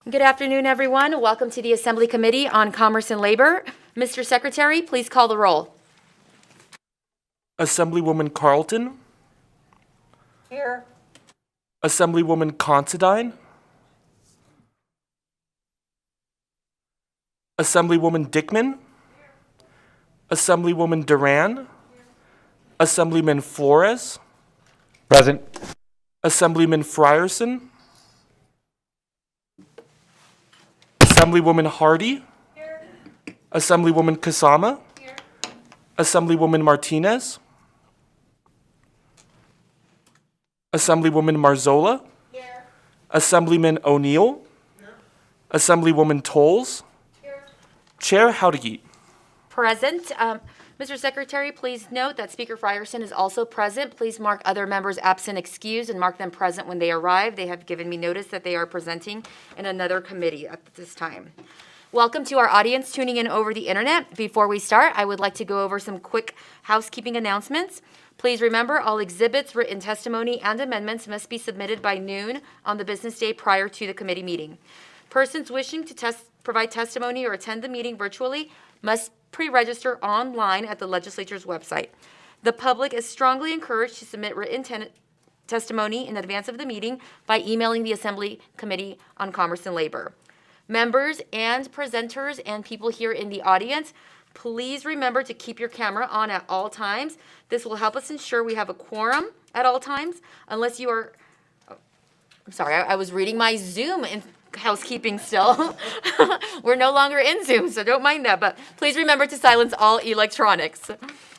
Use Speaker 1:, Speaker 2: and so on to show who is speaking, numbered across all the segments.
Speaker 1: Good afternoon, everyone. Welcome to the Assembly Committee on Commerce and Labor. Mr. Secretary, please call the roll.
Speaker 2: Assemblywoman Carlton.
Speaker 3: Here.
Speaker 2: Assemblywoman Considine. Assemblywoman Dickman. Assemblywoman Duran. Assemblyman Flores.
Speaker 4: Present.
Speaker 2: Assemblyman Frierson. Assemblywoman Hardy.
Speaker 3: Here.
Speaker 2: Assemblywoman Kasama.
Speaker 3: Here.
Speaker 2: Assemblywoman Martinez. Assemblywoman Marzola.
Speaker 3: Here.
Speaker 2: Assemblyman O'Neill.
Speaker 3: Here.
Speaker 2: Assemblywoman Tolles.
Speaker 3: Here.
Speaker 2: Chair Howdegate.
Speaker 1: Present. Mr. Secretary, please note that Speaker Frierson is also present. Please mark other members absent excused and mark them present when they arrive. They have given me notice that they are presenting in another committee at this time. Welcome to our audience tuning in over the internet. Before we start, I would like to go over some quick housekeeping announcements. Please remember all exhibits, written testimony, and amendments must be submitted by noon on the business day prior to the committee meeting. Persons wishing to provide testimony or attend the meeting virtually must pre-register online at the legislature's website. The public is strongly encouraged to submit written testimony in advance of the meeting by emailing the Assembly Committee on Commerce and Labor. Members and presenters and people here in the audience, please remember to keep your camera on at all times. This will help us ensure we have a quorum at all times, unless you are, I'm sorry, I was reading my Zoom in housekeeping still. We're no longer in Zoom, so don't mind that, but please remember to silence all electronics.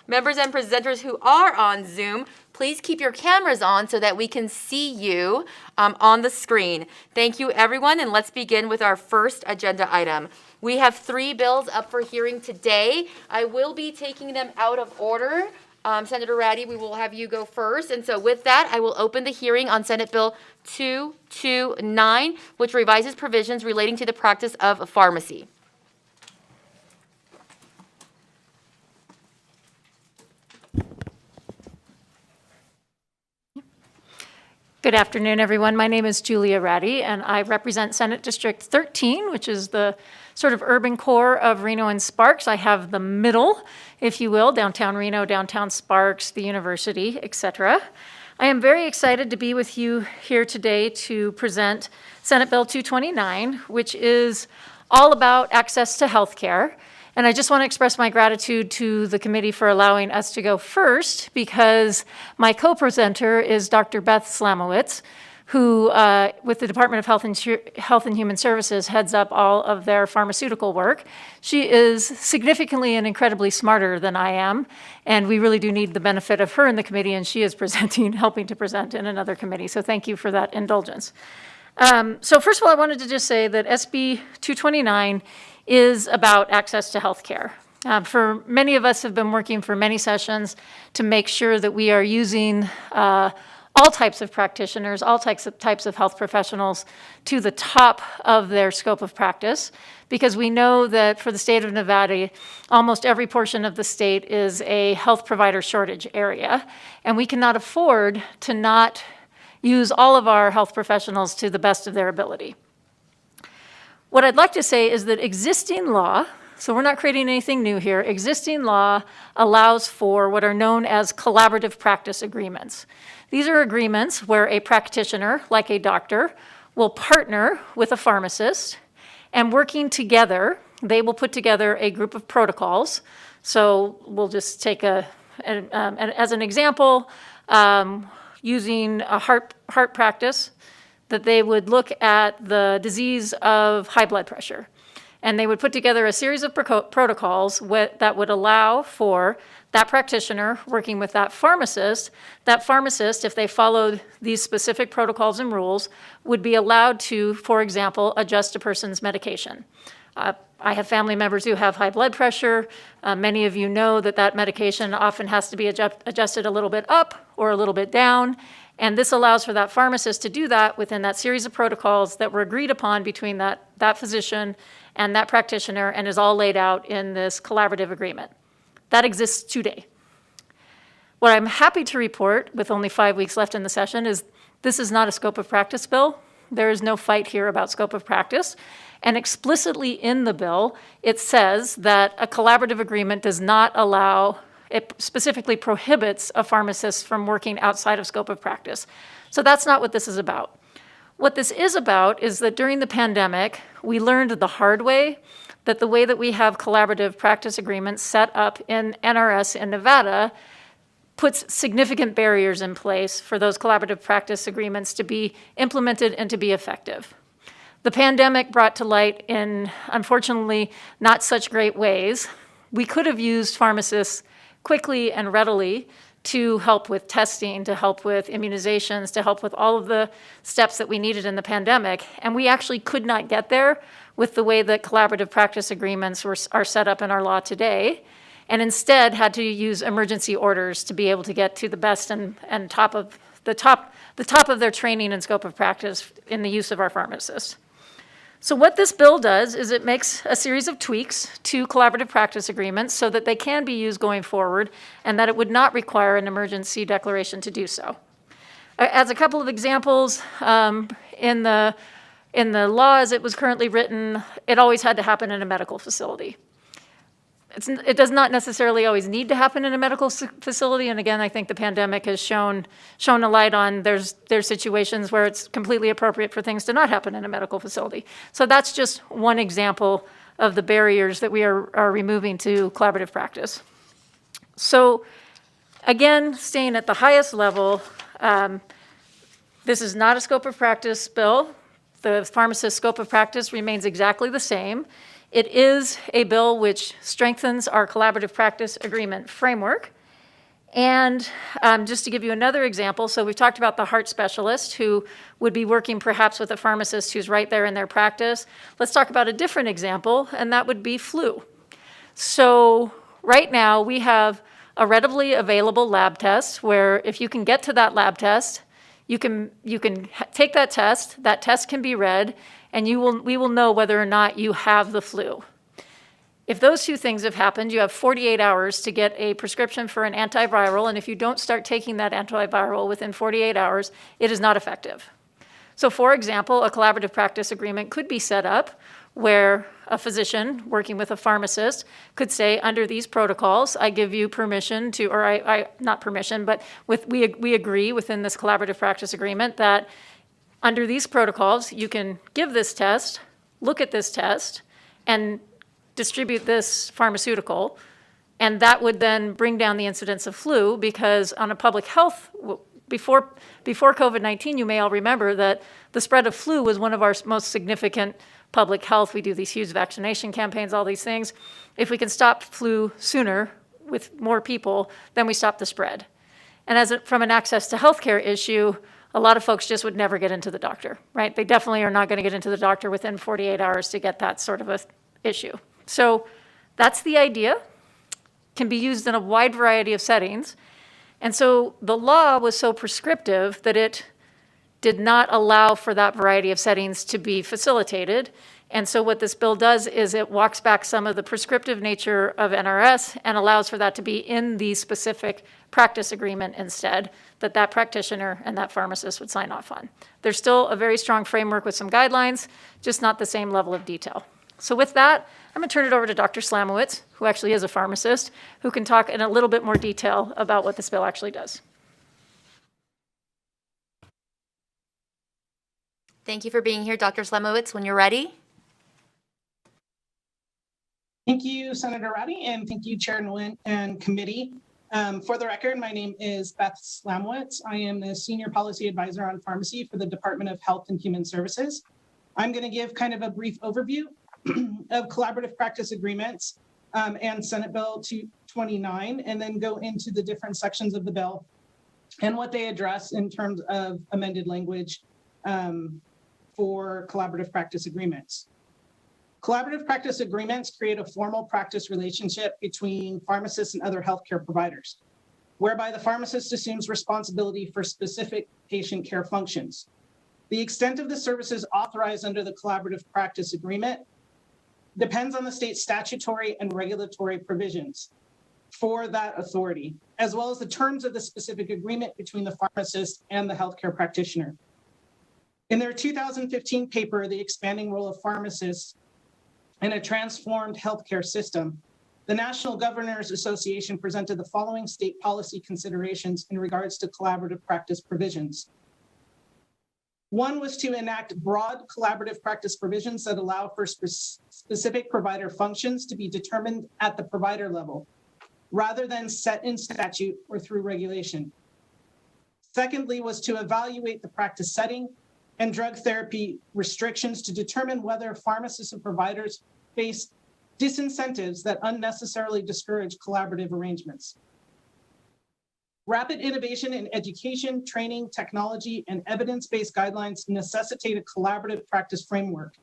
Speaker 1: Members and presenters who are on Zoom, please keep your cameras on so that we can see you on the screen. Thank you, everyone, and let's begin with our first agenda item. We have 3 bills up for hearing today. I will be taking them out of order. Senator Ratty, we will have you go first. And so with that, I will open the hearing on Senate Bill 229, which revises provisions relating to the practice of pharmacy.
Speaker 3: Good afternoon, everyone. My name is Julia Ratty, and I represent Senate District 13, which is the sort of urban core of Reno and Sparks. I have the middle, if you will, downtown Reno, downtown Sparks, the university, etc. I am very excited to be with you here today to present Senate Bill 229, which is all about access to health care. And I just want to express my gratitude to the committee for allowing us to go first, because my co-presenter is Dr. Beth Slamowitz, who, with the Department of Health and Human Services, heads up all of their pharmaceutical work. She is significantly and incredibly smarter than I am, and we really do need the benefit of her in the committee, and she is helping to present in another committee. So thank you for that indulgence. So first of all, I wanted to just say that SB 229 is about access to health care. For many of us have been working for many sessions to make sure that we are using all types of practitioners, all types of health professionals to the top of their scope of practice, because we know that for the state of Nevada, almost every portion of the state is a health provider shortage area, and we cannot afford to not use all of our health professionals to the best of their ability. What I'd like to say is that existing law, so we're not creating anything new here, existing law allows for what are known as collaborative practice agreements. These are agreements where a practitioner, like a doctor, will partner with a pharmacist, and working together, they will put together a group of protocols. So we'll just take as an example, using a heart practice, that they would look at the disease of high blood pressure. And they would put together a series of protocols that would allow for that practitioner working with that pharmacist, if they followed these specific protocols and rules, would be allowed to, for example, adjust a person's medication. I have family members who have high blood pressure. Many of you know that medication often has to be adjusted a little bit up or a little bit down. And this allows for that pharmacist to do that within that series of protocols that were agreed upon between that physician and that practitioner, and is all laid out in this collaborative agreement. That exists today. What I'm happy to report, with only 5 weeks left in the session, is this is not a scope of practice bill. There is no fight here about scope of practice. And explicitly in the bill, it says that a collaborative agreement does not allow, it specifically prohibits a pharmacist from working outside of scope of practice. So that's not what this is about. What this is about is that during the pandemic, we learned the hard way that the way that we have collaborative practice agreements set up in NRS in Nevada puts significant barriers in place for those collaborative practice agreements to be implemented and to be effective. The pandemic brought to light in, unfortunately, not such great ways. We could have used pharmacists quickly and readily to help with testing, to help with immunizations, to help with all of the steps that we needed in the pandemic. And we actually could not get there with the way that collaborative practice agreements are set up in our law today, and instead had to use emergency orders to be able to get to the best and top of their training and scope of practice in the use of our pharmacists. So what this bill does is it makes a series of tweaks to collaborative practice agreements so that they can be used going forward and that it would not require an emergency declaration to do so. As a couple of examples, in the law as it was currently written, it always had to happen in a medical facility. It does not necessarily always need to happen in a medical facility, and again, I think the pandemic has shone a light on there's situations where it's completely appropriate for things to not happen in a medical facility. So that's just one example of the barriers that we are removing to collaborative practice. So again, staying at the highest level, this is not a scope of practice bill. The pharmacist's scope of practice remains exactly the same. It is a bill which strengthens our collaborative practice agreement framework. And just to give you another example, so we've talked about the heart specialist who would be working perhaps with a pharmacist who's right there in their practice. Let's talk about a different example, and that would be flu. So right now we have a readily available lab test where if you can get to that lab test, you can take that test can be read, and we will know whether or not you have the flu. If those two things have happened, you have 48 hours to get a prescription for an antiviral, and if you don't start taking that antiviral within 48 hours, it is not effective. So for example, a collaborative practice agreement could be set up where a physician working with a pharmacist could say, under these protocols, I give you permission to, or not permission, but we agree within this collaborative practice agreement that under these protocols, you can give this test, look at this test, and distribute this pharmaceutical, and that would then bring down the incidence of flu because on a public health, before COVID-19, you may all remember that the spread of flu was one of our most significant public health. We do these huge vaccination campaigns, all these things. If we can stop flu sooner with more people, then we stop the spread. And from an access to healthcare issue, a lot of folks just would never get into the doctor, right? They definitely are not going to get into the doctor within 48 hours to get that sort of a issue. So that's the idea. Can be used in a wide variety of settings. And so the law was so prescriptive that it did not allow for that variety of settings to be facilitated. And so what this bill does is it walks back some of the prescriptive nature of NRS and allows for that to be in the specific practice agreement instead, that practitioner and that pharmacist would sign off on. There's still a very strong framework with some guidelines, just not the same level of detail. So with that, I'm going to turn it over to Dr. Slamowitz, who actually is a pharmacist, who can talk in a little bit more detail about what this bill actually does.
Speaker 1: Thank you for being here, Dr. Slamowitz. When you're ready.
Speaker 4: Thank you, Senator Ratty, and thank you, Chair Nguyen and committee. For the record, my name is Beth Slamowitz. I am the Senior Policy Advisor on Pharmacy for the Department of Health and Human Services. I'm going to give kind of a brief overview of collaborative practice agreements and Senate Bill 229, and then go into the different sections of the bill and what they address in terms of amended language for collaborative practice agreements. Collaborative practice agreements create a formal practice relationship between pharmacists and other healthcare providers, whereby the pharmacist assumes responsibility for specific patient care functions. The extent of the services authorized under the collaborative practice agreement depends on the state's statutory and regulatory provisions for that authority, as well as the terms of the specific agreement between the pharmacist and the healthcare practitioner. In their 2015 paper, The Expanding Role of Pharmacists in a Transformed Healthcare System, the National Governors Association presented the following state policy considerations in regards to collaborative practice provisions. One was to enact broad collaborative practice provisions that allow for specific provider functions to be determined at the provider level, rather than set in statute or through regulation. Secondly, was to evaluate the practice setting and drug therapy restrictions to determine whether pharmacists and providers face disincentives that unnecessarily discourage collaborative arrangements. Rapid innovation in education, training, technology, and evidence-based guidelines necessitate a collaborative practice framework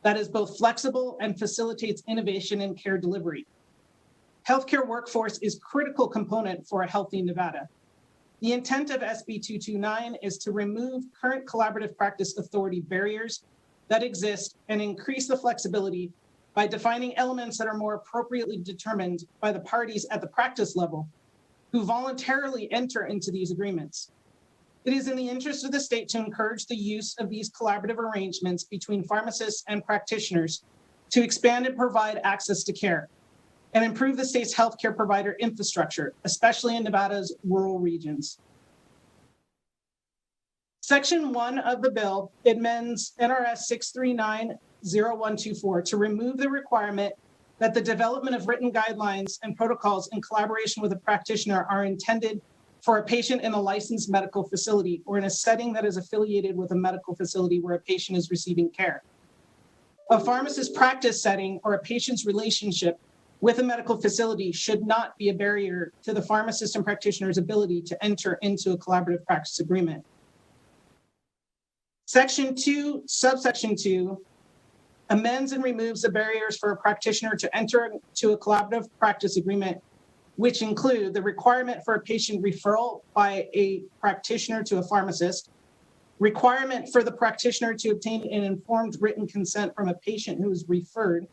Speaker 4: that is both flexible and facilitates innovation in care delivery. Healthcare workforce is a critical component for a healthy Nevada. The intent of SB 229 is to remove current collaborative practice authority barriers that exist and increase the flexibility by defining elements that are more appropriately determined by the parties at the practice level who voluntarily enter into these agreements. It is in the interest of the state to encourage the use of these collaborative arrangements between pharmacists and practitioners to expand and provide access to care and improve the state's healthcare provider infrastructure, especially in Nevada's rural regions. Section 1 of the bill amends NRS 639-0124 to remove the requirement that the development of written guidelines and protocols in collaboration with a practitioner are intended for a patient in a licensed medical facility or in a setting that is affiliated with a medical facility where a patient is receiving care. A pharmacist practice setting or a patient's relationship with a medical facility should not be a barrier to the pharmacist and practitioner's ability to enter into a collaborative practice agreement. Section 2, subsection 2, amends and removes the barriers for a practitioner to enter into a collaborative practice agreement, which include the requirement for a patient referral by a practitioner to a pharmacist, requirement for the practitioner to obtain an informed written consent from a patient who is referred,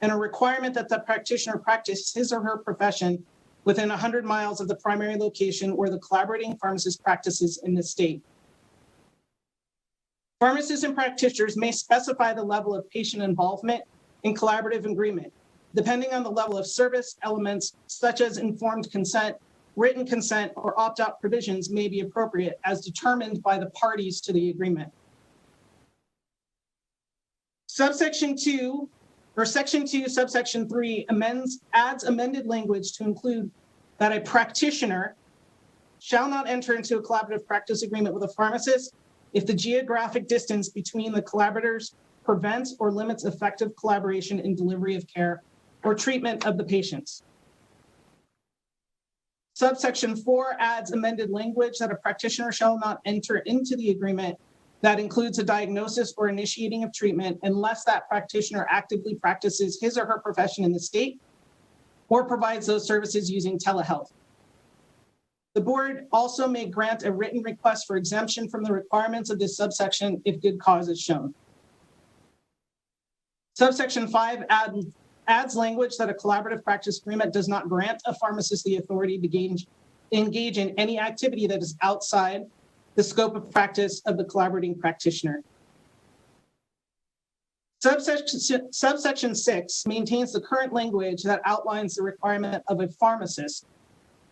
Speaker 4: and a requirement that the practitioner practice his or her profession within 100 miles of the primary location where the collaborating pharmacist practices in the state. Pharmacists and practitioners may specify the level of patient involvement in collaborative agreement, depending on the level of service elements such as informed consent, written consent, or opt-out provisions may be appropriate as determined by the parties to the agreement. Section 2, subsection 3 adds amended language to include that a practitioner shall not enter into a collaborative practice agreement with a pharmacist if the geographic distance between the collaborators prevents or limits effective collaboration in delivery of care or treatment of the patients. Subsection 4 adds amended language that a practitioner shall not enter into the agreement that includes a diagnosis or initiating of treatment unless that practitioner actively practices his or her profession in the state or provides those services using telehealth. The board also may grant a written request for exemption from the requirements of this subsection if good cause is shown. Subsection 5 adds language that a collaborative practice agreement does not grant a pharmacist the authority to engage in any activity that is outside the scope of practice of the collaborating practitioner. Subsection 6 maintains the current language that outlines the requirement of a pharmacist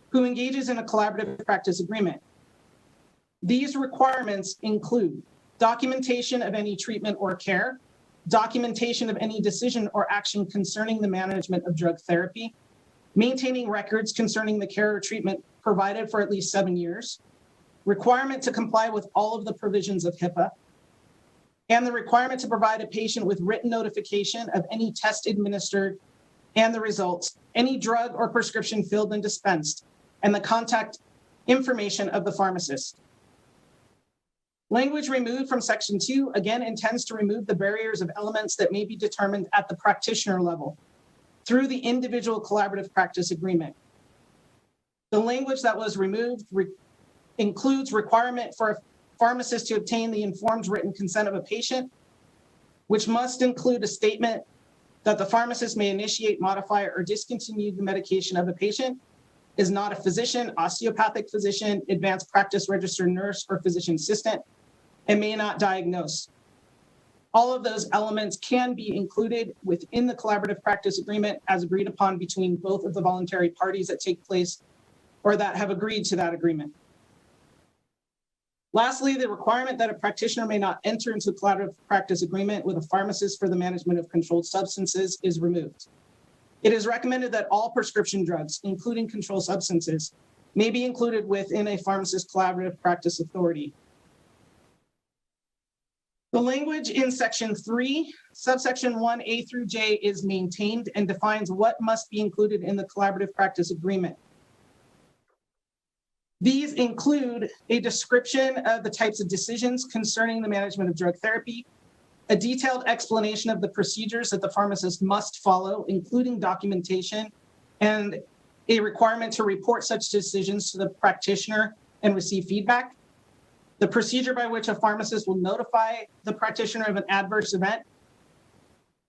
Speaker 4: who engages in a collaborative practice agreement. These requirements include documentation of any treatment or care, documentation of any decision or action concerning the management of drug therapy, maintaining records concerning the care or treatment provided for at least 7 years, requirement to comply with all of the provisions of HIPAA, and the requirement to provide a patient with written notification of any test administered and the results, any drug or prescription filled and dispensed, and the contact information of the pharmacist. Language removed from Section 2 again intends to remove the barriers of elements that may be determined at the practitioner level through the individual collaborative practice agreement. The language that was removed includes requirement for a pharmacist to obtain the informed written consent of a patient, which must include a statement that the pharmacist may initiate, modify, or discontinue the medication of a patient, is not a physician, osteopathic physician, advanced practice registered nurse, or physician assistant, and may not diagnose. All of those elements can be included within the collaborative practice agreement as agreed upon between both of the voluntary parties that take place or that have agreed to that agreement. Lastly, the requirement that a practitioner may not enter into a collaborative practice agreement with a pharmacist for the management of controlled substances is removed. It is recommended that all prescription drugs, including controlled substances, may be included within a pharmacist collaborative practice authority. The language in section 3, subsection 1A through J is maintained and defines what must be included in the collaborative practice agreement. These include a description of the types of decisions concerning the management of drug therapy, a detailed explanation of the procedures that the pharmacist must follow, including documentation, and a requirement to report such decisions to the practitioner and receive feedback, the procedure by which a pharmacist will notify the practitioner of an adverse event,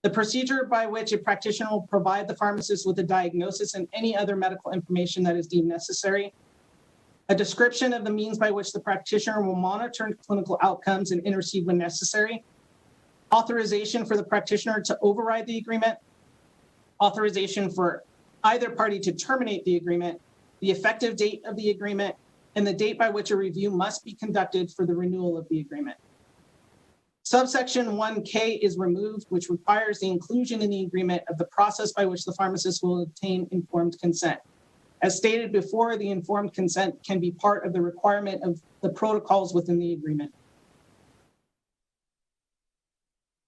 Speaker 4: the procedure by which a practitioner will provide the pharmacist with a diagnosis and any other medical information that is deemed necessary, a description of the means by which the practitioner will monitor clinical outcomes and intercede when necessary, authorization for the practitioner to override the agreement, authorization for either party to terminate the agreement, the effective date of the agreement, and the date by which a review must be conducted for the renewal of the agreement. Subsection 1K is removed, which requires the inclusion in the agreement of the process by which the pharmacist will obtain informed consent. As stated before, the informed consent can be part of the requirement of the protocols within the agreement.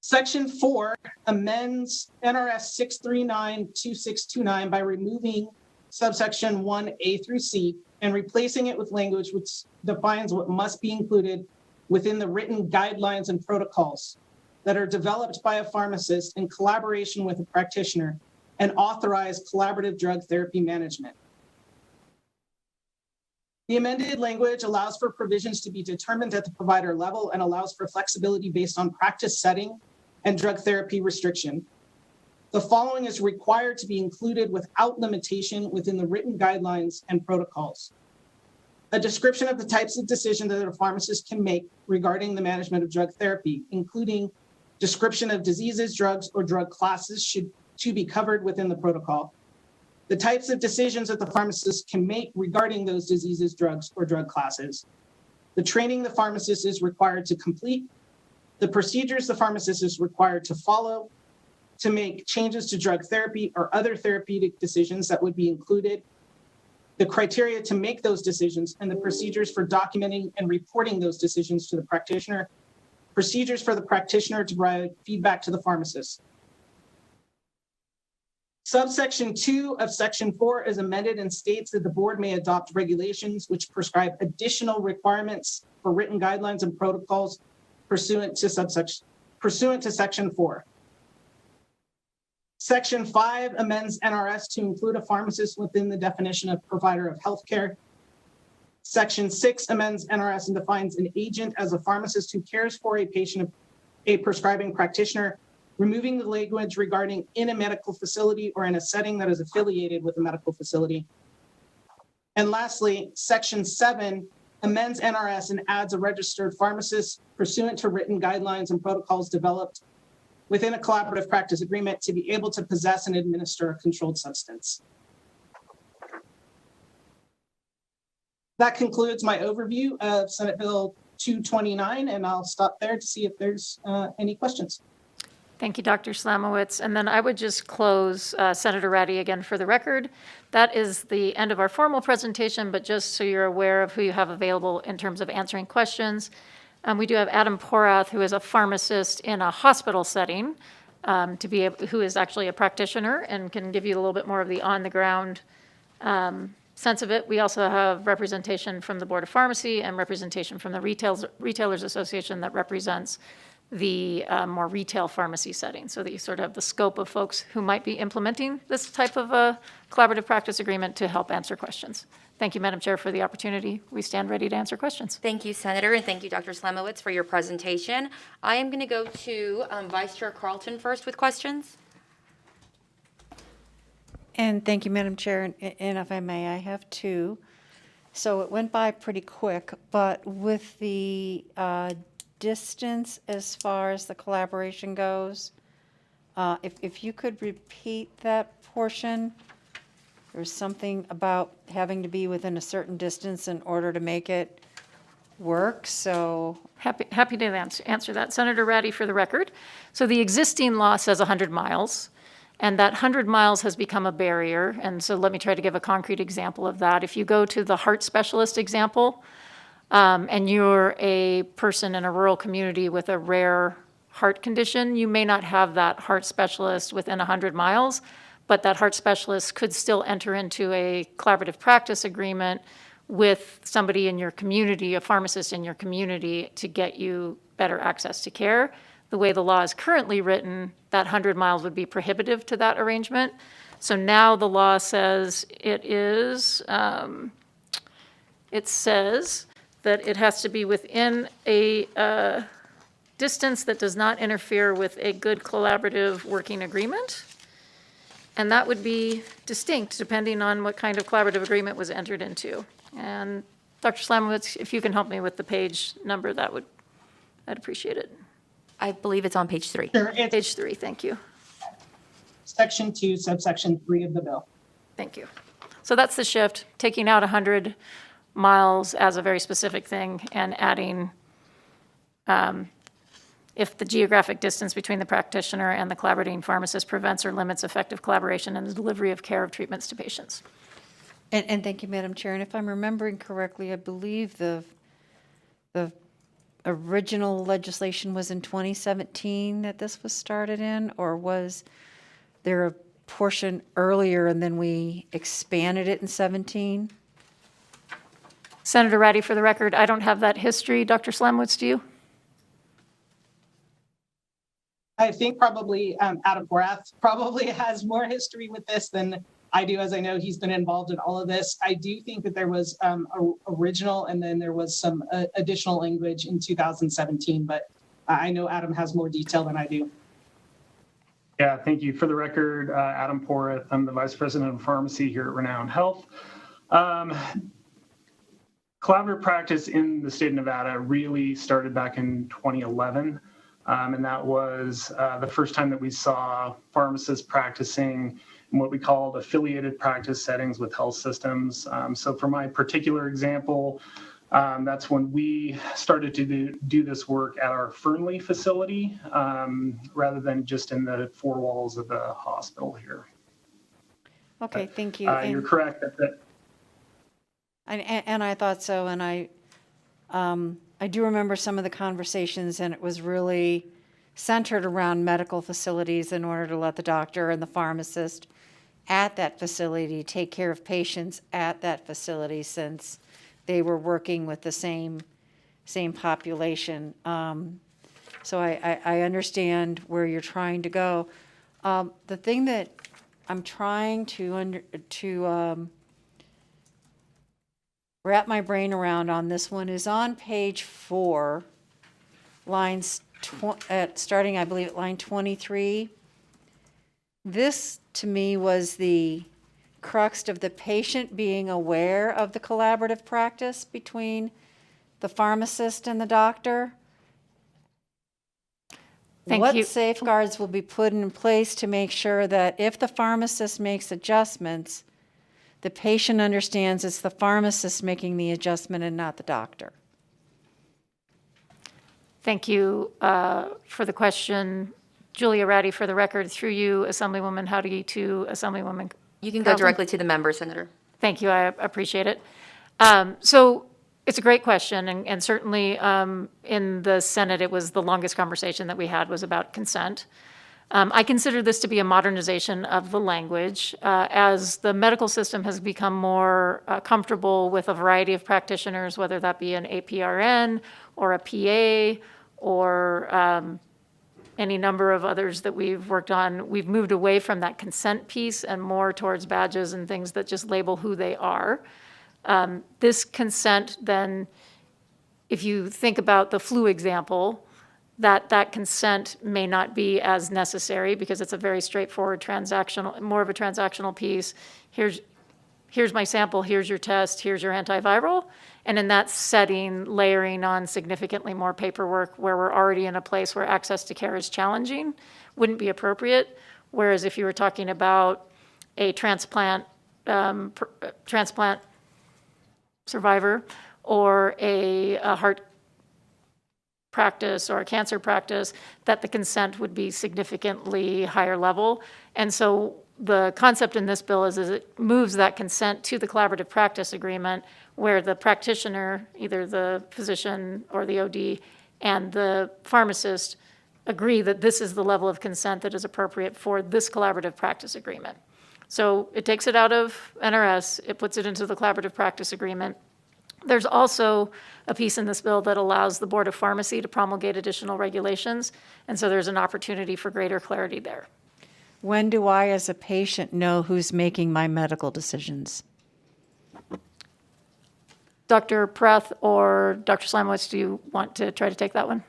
Speaker 4: Section 4 amends NRS 6392629 by removing subsection 1A through C and replacing it with language which defines what must be included within the written guidelines and protocols that are developed by a pharmacist in collaboration with a practitioner and authorize collaborative drug therapy management. The amended language allows for provisions to be determined at the provider level and allows for flexibility based on practice setting and drug therapy restriction. The following is required to be included without limitation within the written guidelines and protocols. A description of the types of decisions that a pharmacist can make regarding the management of drug therapy, including description of diseases, drugs, or drug classes to be covered within the protocol. The types of decisions that the pharmacist can make regarding those diseases, drugs, or drug classes. The training the pharmacist is required to complete. The procedures the pharmacist is required to follow to make changes to drug therapy or other therapeutic decisions that would be included, the criteria to make those decisions, and the procedures for documenting and reporting those decisions to the practitioner, procedures for the practitioner to provide feedback to the pharmacist. Subsection 2 of section 4 is amended and states that the board may adopt regulations which prescribe additional requirements for written guidelines and protocols pursuant to section 4. Section 5 amends NRS to include a pharmacist within the definition of provider of healthcare. Section 6 amends NRS and defines an agent as a pharmacist who cares for a patient, a prescribing practitioner, removing the language regarding in a medical facility or in a setting that is affiliated with a medical facility. And lastly, Section 7 amends NRS and adds a registered pharmacist pursuant to written guidelines and protocols developed within a collaborative practice agreement to be able to possess and administer a controlled substance. That concludes my overview of Senate Bill 229, and I'll stop there to see if there's any questions.
Speaker 3: Thank you, Dr. Slamowitz. And then I would just close Senator Ratty again for the record. That is the end of our formal presentation, but just so you're aware of who you have available in terms of answering questions. We do have Adam Porath, who is a pharmacist in a hospital setting, who is actually a practitioner and can give you a little bit more of the on-the-ground sense of it. We also have representation from the Board of Pharmacy and representation from the Retailers Association that represents the more retail pharmacy setting, so that you sort of have the scope of folks who might be implementing this type of a collaborative practice agreement to help answer questions. Thank you, Madam Chair, for the opportunity. We stand ready to answer questions.
Speaker 1: Thank you, Senator, and thank you, Dr. Slamowitz, for your presentation. I am going to go to Vice Chair Carlton first with questions.
Speaker 5: And thank you, Madam Chair. And if I may, I have two. So it went by pretty quick, but with the distance as far as the collaboration goes. If you could repeat that portion, there's something about having to be within a certain distance in order to make it work, so.
Speaker 3: Happy to answer that. Senator Ratty, for the record. So the existing law says 100 miles, and that 100 miles has become a barrier. And so let me try to give a concrete example of that. If you go to the heart specialist example, and you're a person in a rural community with a rare heart condition, you may not have that heart specialist within 100 miles, but that heart specialist could still enter into a collaborative practice agreement with somebody in your community, a pharmacist in your community, to get you better access to care. The way the law is currently written, that 100 miles would be prohibitive to that arrangement. So now the law says it says that it has to be within a distance that does not interfere with a good collaborative working agreement. And that would be distinct depending on what kind of collaborative agreement was entered into. And Dr. Slamowitz, if you can help me with the page number, I'd appreciate it.
Speaker 1: I believe it's on page 3.
Speaker 4: Sure, it's
Speaker 3: Page 3, thank you.
Speaker 4: section 2, subsection 3 of the bill.
Speaker 3: Thank you. So that's the shift, taking out 100 miles as a very specific thing and adding if the geographic distance between the practitioner and the collaborating pharmacist prevents or limits effective collaboration in the delivery of care of treatments to patients.
Speaker 5: And thank you, Madam Chair. And if I'm remembering correctly, I believe the original legislation was in 2017 that this was started in, or was there a portion earlier and then we expanded it in 17?
Speaker 3: Senator Ratty, for the record, I don't have that history. Dr. Slamowitz, do you?
Speaker 4: I think probably Adam Borath probably has more history with this than I do, as I know he's been involved in all of this. I do think that there was a original and then there was some additional language in 2017, but I know Adam has more detail than I do.
Speaker 6: Yeah, thank you. For the record, Adam Porath, I'm the Vice President of Pharmacy here at Renown Health. Collaborative practice in the state of Nevada really started back in 2011. And that was the first time that we saw pharmacists practicing in what we called affiliated practice settings with health systems. So for my particular example, that's when we started to do this work at our Fernley facility, rather than just in the four walls of the hospital here.
Speaker 5: Okay, thank you.
Speaker 6: You're correct that
Speaker 5: And I thought so, and I do remember some of the conversations, and it was really centered around medical facilities in order to let the doctor and the pharmacist at that facility take care of patients at that facility, since they were working with the same population. So I understand where you're trying to go. The thing that I'm trying to wrap my brain around on this one is on page 4, lines starting, I believe, at line 23. This, to me, was the crux of the patient being aware of the collaborative practice between the pharmacist and the doctor.
Speaker 3: Thank
Speaker 5: What
Speaker 3: you.
Speaker 5: safeguards will be put in place to make sure that if the pharmacist makes adjustments, the patient understands it's the pharmacist making the adjustment and not the doctor?
Speaker 3: Thank you for the question. Julia Ratty, for the record, through you, Assemblywoman Howdy, to Assemblywoman.
Speaker 1: You can go directly to the member, Senator.
Speaker 3: Thank you, I appreciate it. So it's a great question, and certainly in the Senate, it was the longest conversation that we had was about consent. I consider this to be a modernization of the language. As the medical system has become more comfortable with a variety of practitioners, whether that be an APRN or a PA or any number of others that we've worked on, we've moved away from that consent piece and more towards badges and things that just label who they are. This consent then, if you think about the flu example, that consent may not be as necessary because it's a very straightforward transactional, more of a transactional piece. here's my sample, here's your test, here's your antiviral. And in that setting, layering on significantly more paperwork where we're already in a place where access to care is challenging wouldn't be appropriate. Whereas if you were talking about a transplant survivor or a heart practice or a cancer practice, that the consent would be significantly higher level. And so the concept in this bill is it moves that consent to the collaborative practice agreement where the practitioner, either the physician or the OD, and the pharmacist agree that this is the level of consent that is appropriate for this collaborative practice agreement. So it takes it out of NRS, it puts it into the collaborative practice agreement. There's also a piece in this bill that allows the Board of Pharmacy to promulgate additional regulations, and so there's an opportunity for greater clarity there.
Speaker 5: When do I, as a patient, know who's making my medical decisions?
Speaker 3: Dr. Preth or Dr. Slamowitz, do you want to try to take that one?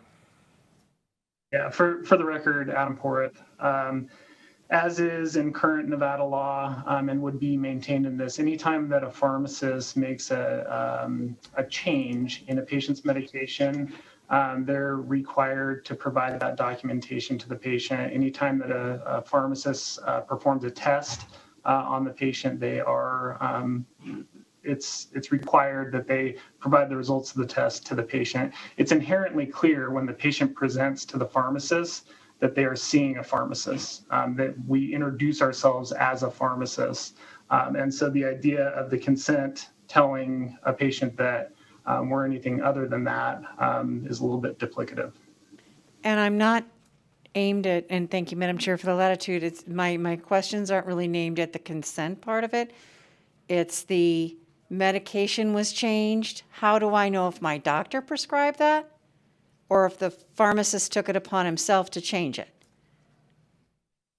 Speaker 6: Yeah, for the record, Adam Porritt, as is in current Nevada law and would be maintained in this, anytime that a pharmacist makes a change in a patient's medication, they're required to provide that documentation to the patient. Anytime that a pharmacist performs a test on the patient, they are it's required that they provide the results of the test to the patient. It's inherently clear when the patient presents to the pharmacist that they are seeing a pharmacist, that we introduce ourselves as a pharmacist. And so the idea of the consent telling a patient that we're anything other than that is a little bit duplicative.
Speaker 5: And I'm not aimed at, and thank you, Madam Chair, for the latitude. It's my questions aren't really named at the consent part of it. It's the medication was changed. How do I know if my doctor prescribed that or if the pharmacist took it upon himself to change it?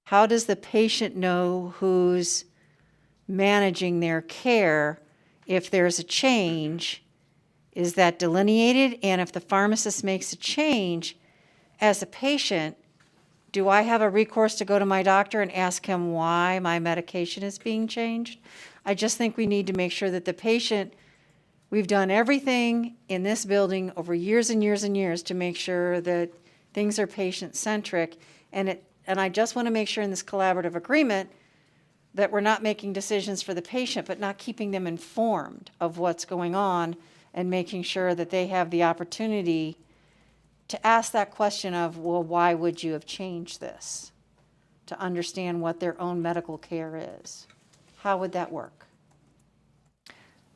Speaker 5: How does the patient know who's managing their care if there's a change? Is that delineated? And if the pharmacist makes a change, as a patient, do I have a recourse to go to my doctor and ask him why my medication is being changed? I just think we need to make sure that the patient, we've done everything in this building over years and years and years to make sure that things are patient-centric. And I just want to make sure in this collaborative agreement that we're not making decisions for the patient, but not keeping them informed of what's going on and making sure that they have the opportunity to ask that question of, well, why would you have changed this? To understand what their own medical care is. How would that work?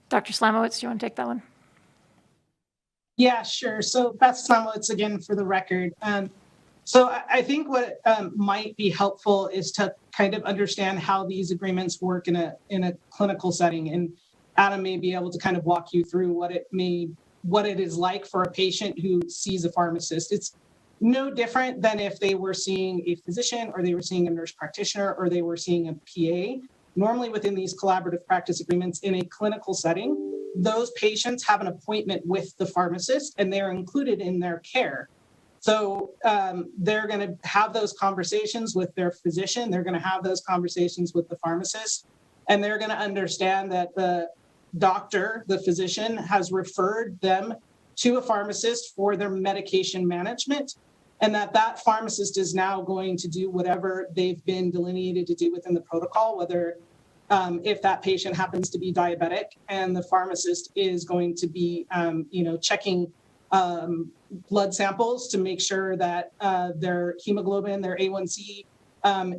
Speaker 3: Dr. Slamowitz, do you want to take that one?
Speaker 4: Yeah, sure. So Beth Slamowitz again for the record. So I think what might be helpful is to kind of understand how these agreements work in a clinical setting. And Adam may be able to kind of walk you through what it is like for a patient who sees a pharmacist. It's no different than if they were seeing a physician or they were seeing a nurse practitioner or they were seeing a PA. Normally within these collaborative practice agreements in a clinical setting, those patients have an appointment with the pharmacist and they're included in their care. So they're going to have those conversations with their physician. They're going to have those conversations with the pharmacist, and they're going to understand that the doctor, the physician, has referred them to a pharmacist for their medication management, and that pharmacist is now going to do whatever they've been delineated to do within the protocol, whether if that patient happens to be diabetic, and the pharmacist is going to be, checking blood samples to make sure that their hemoglobin, their A1C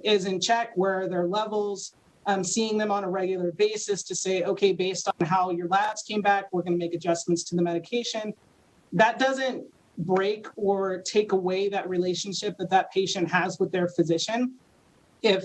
Speaker 4: is in check, where are their levels, seeing them on a regular basis to say, okay, based on how your labs came back, we're going to make adjustments to the medication. That doesn't break or take away that relationship that patient has with their physician. If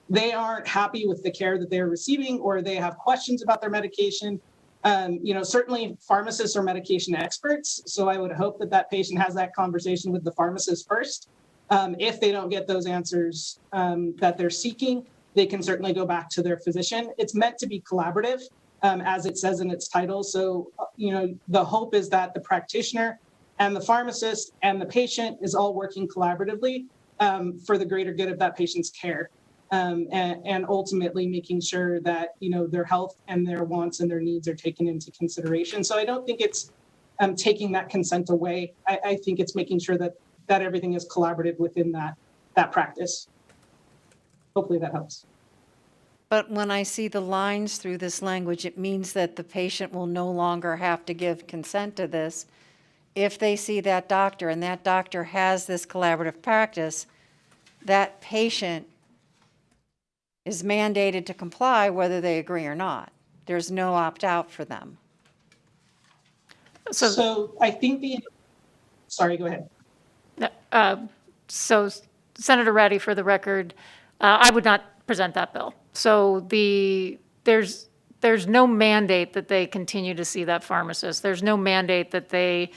Speaker 4: they aren't happy with the care that they're receiving or they have questions about their medication, certainly pharmacists are medication experts. So I would hope that patient has that conversation with the pharmacist first. If they don't get those answers that they're seeking, they can certainly go back to their physician. It's meant to be collaborative, as it says in its title. So, the hope is that the practitioner and the pharmacist and the patient is all working collaboratively for the greater good of that patient's care. and ultimately making sure that, their health and their wants and their needs are taken into consideration. So I don't think it's taking that consent away. I think it's making sure that everything is collaborative within that practice. Hopefully that helps.
Speaker 5: But when I see the lines through this language, it means that the patient will no longer have to give consent to this. If they see that doctor and that doctor has this collaborative practice, that patient is mandated to comply whether they agree or not. There's no opt-out for them.
Speaker 4: So I think sorry, go ahead.
Speaker 3: So Senator Ratty, for the record, I would not present that bill. So there's no mandate that they continue to see that pharmacist. There's no mandate that they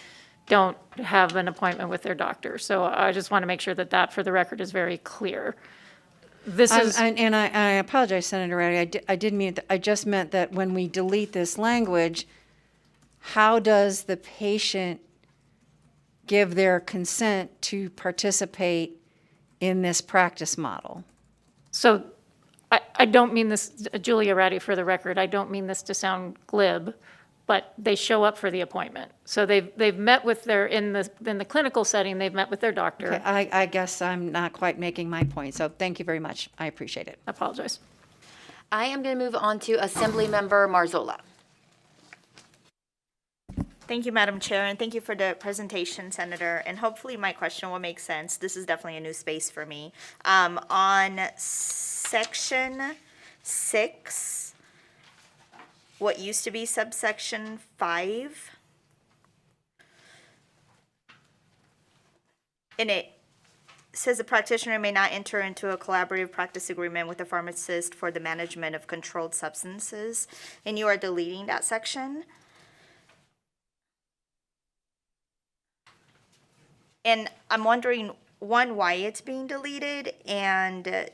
Speaker 3: don't have an appointment with their doctor. So I just want to make sure that for the record is very clear.
Speaker 5: I apologize, Senator Ratty. I didn't mean it. I just meant that when we delete this language, how does the patient give their consent to participate in this practice model?
Speaker 3: So I don't mean this, Julia Ratty, for the record, I don't mean this to sound glib, but they show up for the appointment. So they've met with in the clinical setting, they've met with their doctor.
Speaker 5: Okay, I guess I'm not quite making my point, so thank you very much. I appreciate it.
Speaker 3: I apologize.
Speaker 1: I am going to move on to Assemblymember Marzola.
Speaker 7: Thank you, Madam Chair, and thank you for the presentation, Senator. And hopefully my question will make sense. This is definitely a new space for me. On section 6, what used to be subsection 5, and it says a practitioner may not enter into a collaborative practice agreement with a pharmacist for the management of controlled substances, and you are deleting that section. And I'm wondering, one, why it's being deleted, and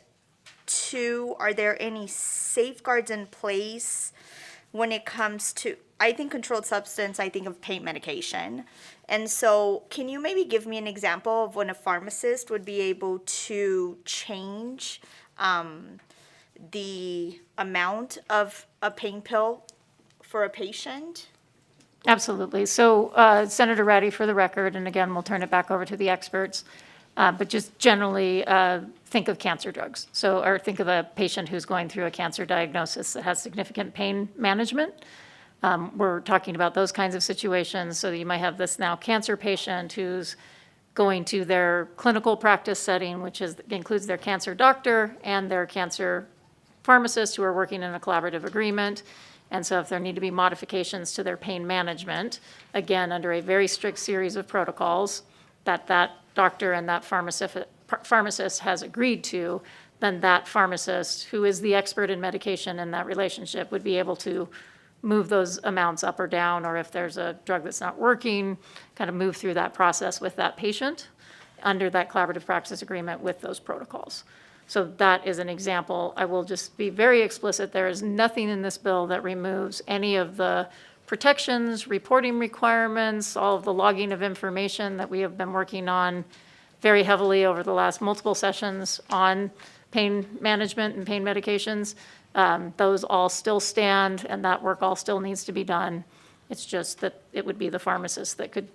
Speaker 7: two, are there any safeguards in place when it comes to, I think controlled substance, I think of pain medication. And so can you maybe give me an example of when a pharmacist would be able to change the amount of a pain pill for a patient?
Speaker 3: Absolutely. So Senator Ratty, for the record, and again, we'll turn it back over to the experts, but just generally think of cancer drugs. So, or think of a patient who's going through a cancer diagnosis that has significant pain management. We're talking about those kinds of situations. So you might have this now cancer patient who's going to their clinical practice setting, which includes their cancer doctor and their cancer pharmacist who are working in a collaborative agreement. And so if there need to be modifications to their pain management, again, under a very strict series of protocols that doctor and that pharmacist has agreed to, then that pharmacist, who is the expert in medication in that relationship, would be able to move those amounts up or down, or if there's a drug that's not working, kind of move through that process with that patient under that collaborative practice agreement with those protocols. So that is an example. I will just be very explicit. There is nothing in this bill that removes any of the protections, reporting requirements, all of the logging of information that we have been working on very heavily over the last multiple sessions on pain management and pain medications. Those all still stand, and that work all still needs to be done. It's just that it would be the pharmacist that could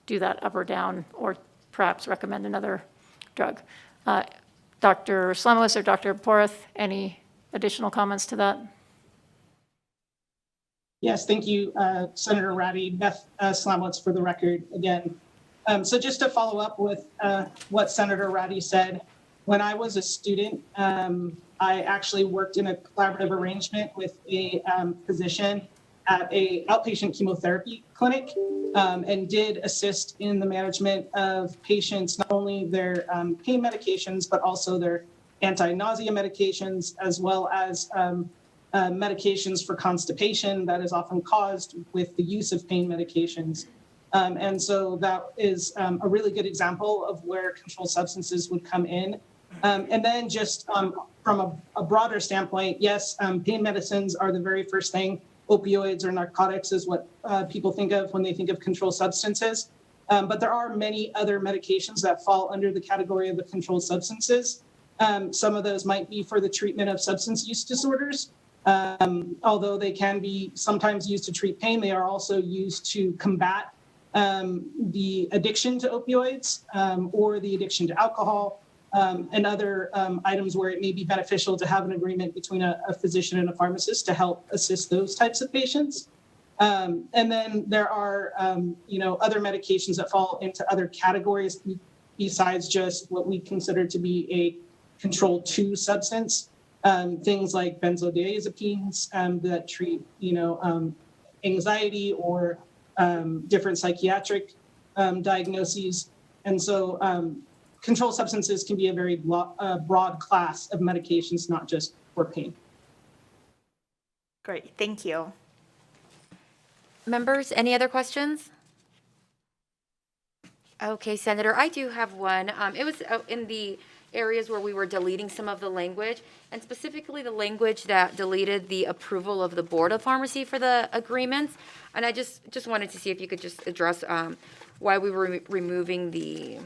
Speaker 3: do that up or down, or perhaps recommend another drug. Dr. Slemowitz or Dr. Porath, any additional comments to that?
Speaker 4: Yes, thank you, Senator Ratty. Beth Slemowitz for the record again. So just to follow up with what Senator Ratty said, when I was a student, I actually worked in a collaborative arrangement with a physician at a outpatient chemotherapy clinic and did assist in the management of patients, not only their pain medications, but also their anti-nausea medications, as well as medications for constipation that is often caused with the use of pain medications. And so that is a really good example of where controlled substances would come in. And then just from a broader standpoint, yes, pain medicines are the very first thing. Opioids or narcotics is what people think of when they think of controlled substances. But there are many other medications that fall under the category of the controlled substances. Some of those might be for the treatment of substance use disorders. Although they can be sometimes used to treat pain, they are also used to combat the addiction to opioids or the addiction to alcohol and other items where it may be beneficial to have an agreement between a physician and a pharmacist to help assist those types of patients. And then there are, other medications that fall into other categories besides just what we consider to be a Control 2 substance. Things like benzodiazepines that treat, anxiety or different psychiatric diagnoses. And so controlled substances can be a very broad class of medications, not just for pain.
Speaker 7: Great, thank you.
Speaker 1: Members, any other questions? Okay, Senator, I do have one. It was in the areas where we were deleting some of the language, and specifically the language that deleted the approval of the Board of Pharmacy for the agreements. And I just wanted to see if you could just address why we were removing the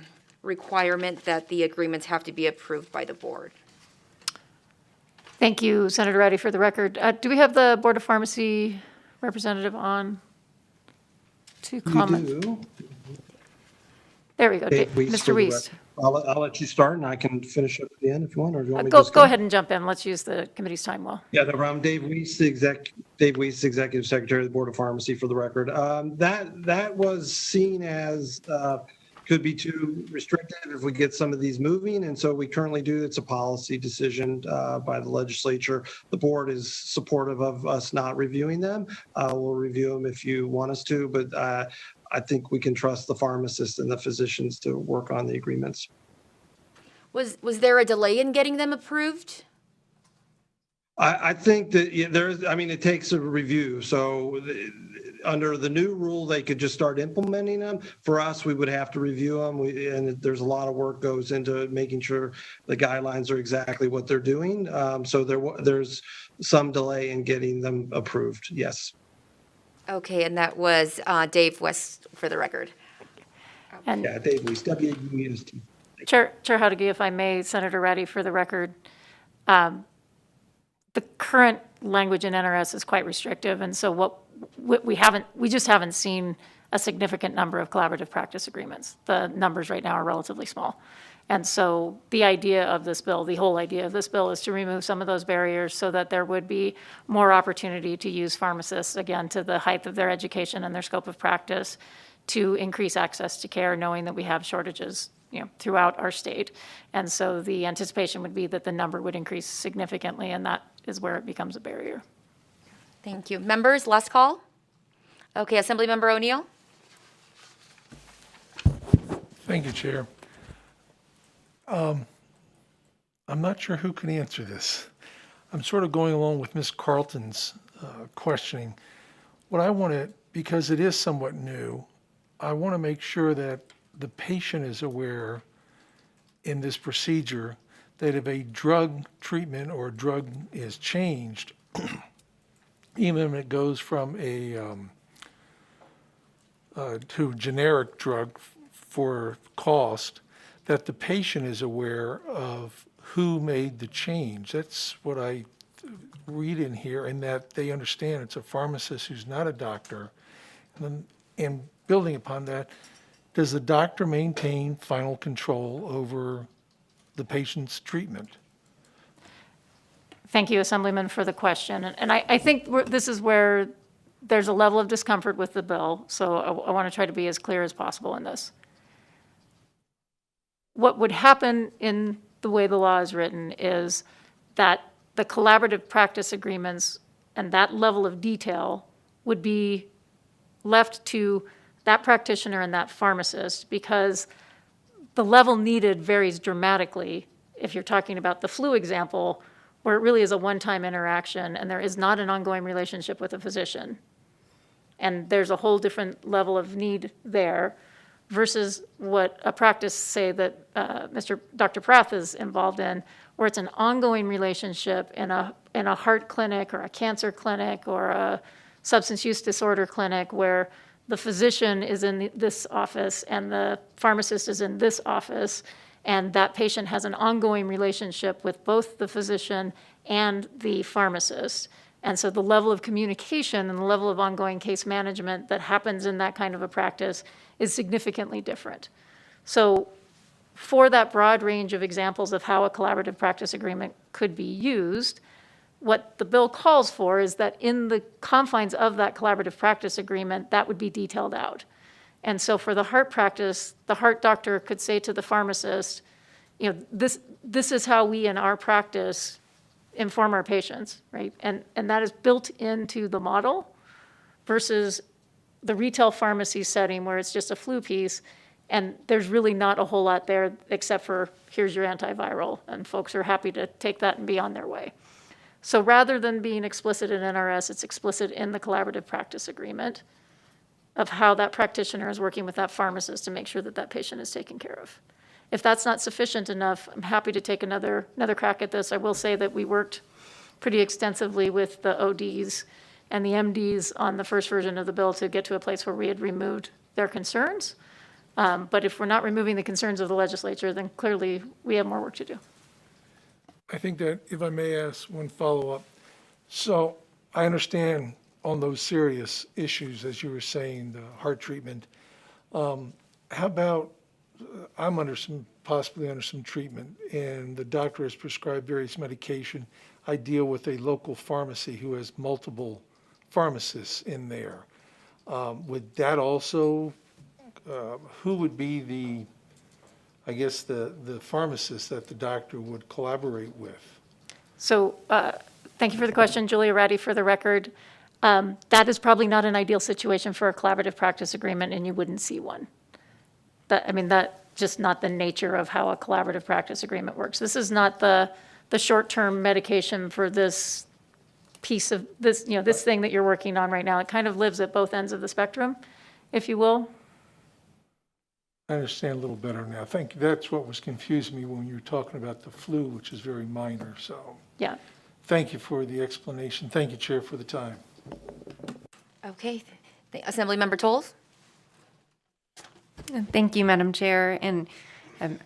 Speaker 1: requirement that the agreements have to be approved by the board.
Speaker 3: Thank you, Senator Ratty. For the record, do we have the Board of Pharmacy representative on to comment?
Speaker 8: You do.
Speaker 3: There we go.
Speaker 8: Dave Weiss
Speaker 3: Mr.
Speaker 8: for the
Speaker 3: Weiss.
Speaker 8: I'll let you start, and I can finish up at the end if you want, or do you want me to
Speaker 3: Go
Speaker 8: just
Speaker 3: go ahead and jump in. Let's use the committee's time well.
Speaker 8: Yeah, I'm Dave Weiss, Executive Secretary of the Board of Pharmacy, for the record. That was seen as could be too restrictive if we get some of these moving, and so we currently do. It's a policy decision by the legislature. The board is supportive of us not reviewing them. We'll review them if you want us to, but I think we can trust the pharmacists and the physicians to work on the agreements.
Speaker 1: Was there a delay in getting them approved?
Speaker 8: I think that it takes a review. So under the new rule, they could just start implementing them. For us, we would have to review them. And there's a lot of work goes into making sure the guidelines are exactly what they're doing. So there's some delay in getting them approved. Yes.
Speaker 1: Okay, and that was Dave West, for the record.
Speaker 3: And
Speaker 8: Yeah, Dave Weiss, W-E-S-T.
Speaker 3: Chair Hudigi, if I may, Senator Ratty, for the record, the current language in NRS is quite restrictive, and so we just haven't seen a significant number of collaborative practice agreements. The numbers right now are relatively small. And so the idea of this bill, the whole idea of this bill, is to remove some of those barriers so that there would be more opportunity to use pharmacists, again, to the height of their education and their scope of practice, to increase access to care, knowing that we have shortages, throughout our state. And so the anticipation would be that the number would increase significantly, and that is where it becomes a barrier.
Speaker 1: Thank you. Members, last call? Okay, Assemblymember O'Neill?
Speaker 9: Thank you, Chair. I'm not sure who can answer this. I'm sort of going along with Ms. Carlton's questioning. What I want to, because it is somewhat new, I want to make sure that the patient is aware in this procedure that if a drug treatment or drug is changed, even if it goes from to generic drug for cost, that the patient is aware of who made the change. That's what I read in here, and that they understand it's a pharmacist who's not a doctor. And building upon that, does the doctor maintain final control over the patient's treatment?
Speaker 3: Thank you, Assemblyman, for the question. And I think this is where there's a level of discomfort with the bill, so I want to try to be as clear as possible in this. What would happen in the way the law is written is that the collaborative practice agreements and that level of detail would be left to that practitioner and that pharmacist, because the level needed varies dramatically. If you're talking about the flu example, where it really is a one-time interaction and there is not an ongoing relationship with a physician, and there's a whole different level of need there, versus what a practice, say, that Dr. Prath is involved in, where it's an ongoing relationship in a heart clinic or a cancer clinic or a substance use disorder clinic, where the physician is in this office and the pharmacist is in this office, And that patient has an ongoing relationship with both the physician and the pharmacist. And so the level of communication and the level of ongoing case management that happens in that kind of a practice is significantly different. So for that broad range of examples of how a collaborative practice agreement could be used, what the bill calls for is that in the confines of that collaborative practice agreement, that would be detailed out. And so for the heart practice, the heart doctor could say to the pharmacist, this is how we in our practice inform our patients, right? And that is built into the model versus the retail pharmacy setting where it's just a flu piece and there's really not a whole lot there except for here's your antiviral, and folks are happy to take that and be on their way. So rather than being explicit in NRS, it's explicit in the collaborative practice agreement of how that practitioner is working with that pharmacist to make sure that that patient is taken care of. If that's not sufficient enough, I'm happy to take another crack at this. I will say that we worked pretty extensively with the ODs and the MDs on the first version of the bill to get to a place where we had removed their concerns. But if we're not removing the concerns of the legislature, then clearly we have more work to do.
Speaker 9: I think that if I may ask one follow-up. So I understand on those serious issues, as you were saying, the heart treatment. How about I'm possibly under some treatment, and the doctor has prescribed various medication. I deal with a local pharmacy who has multiple pharmacists in there. Would that also, who would be the pharmacist that the doctor would collaborate with?
Speaker 3: So thank you for the question, Julia Ratty, for the record. That is probably not an ideal situation for a collaborative practice agreement, and you wouldn't see one. That's just not the nature of how a collaborative practice agreement works. This is not the short-term medication for this piece of this, this thing that you're working on right now. It kind of lives at both ends of the spectrum, if you will.
Speaker 9: I understand a little better now. Thank you. That's what was confusing me when you were talking about the flu, which is very minor. So
Speaker 3: Yeah.
Speaker 9: thank you for the explanation. Thank you, Chair, for the time.
Speaker 1: Okay. Assemblymember Tolles?
Speaker 10: Thank you, Madam Chair. And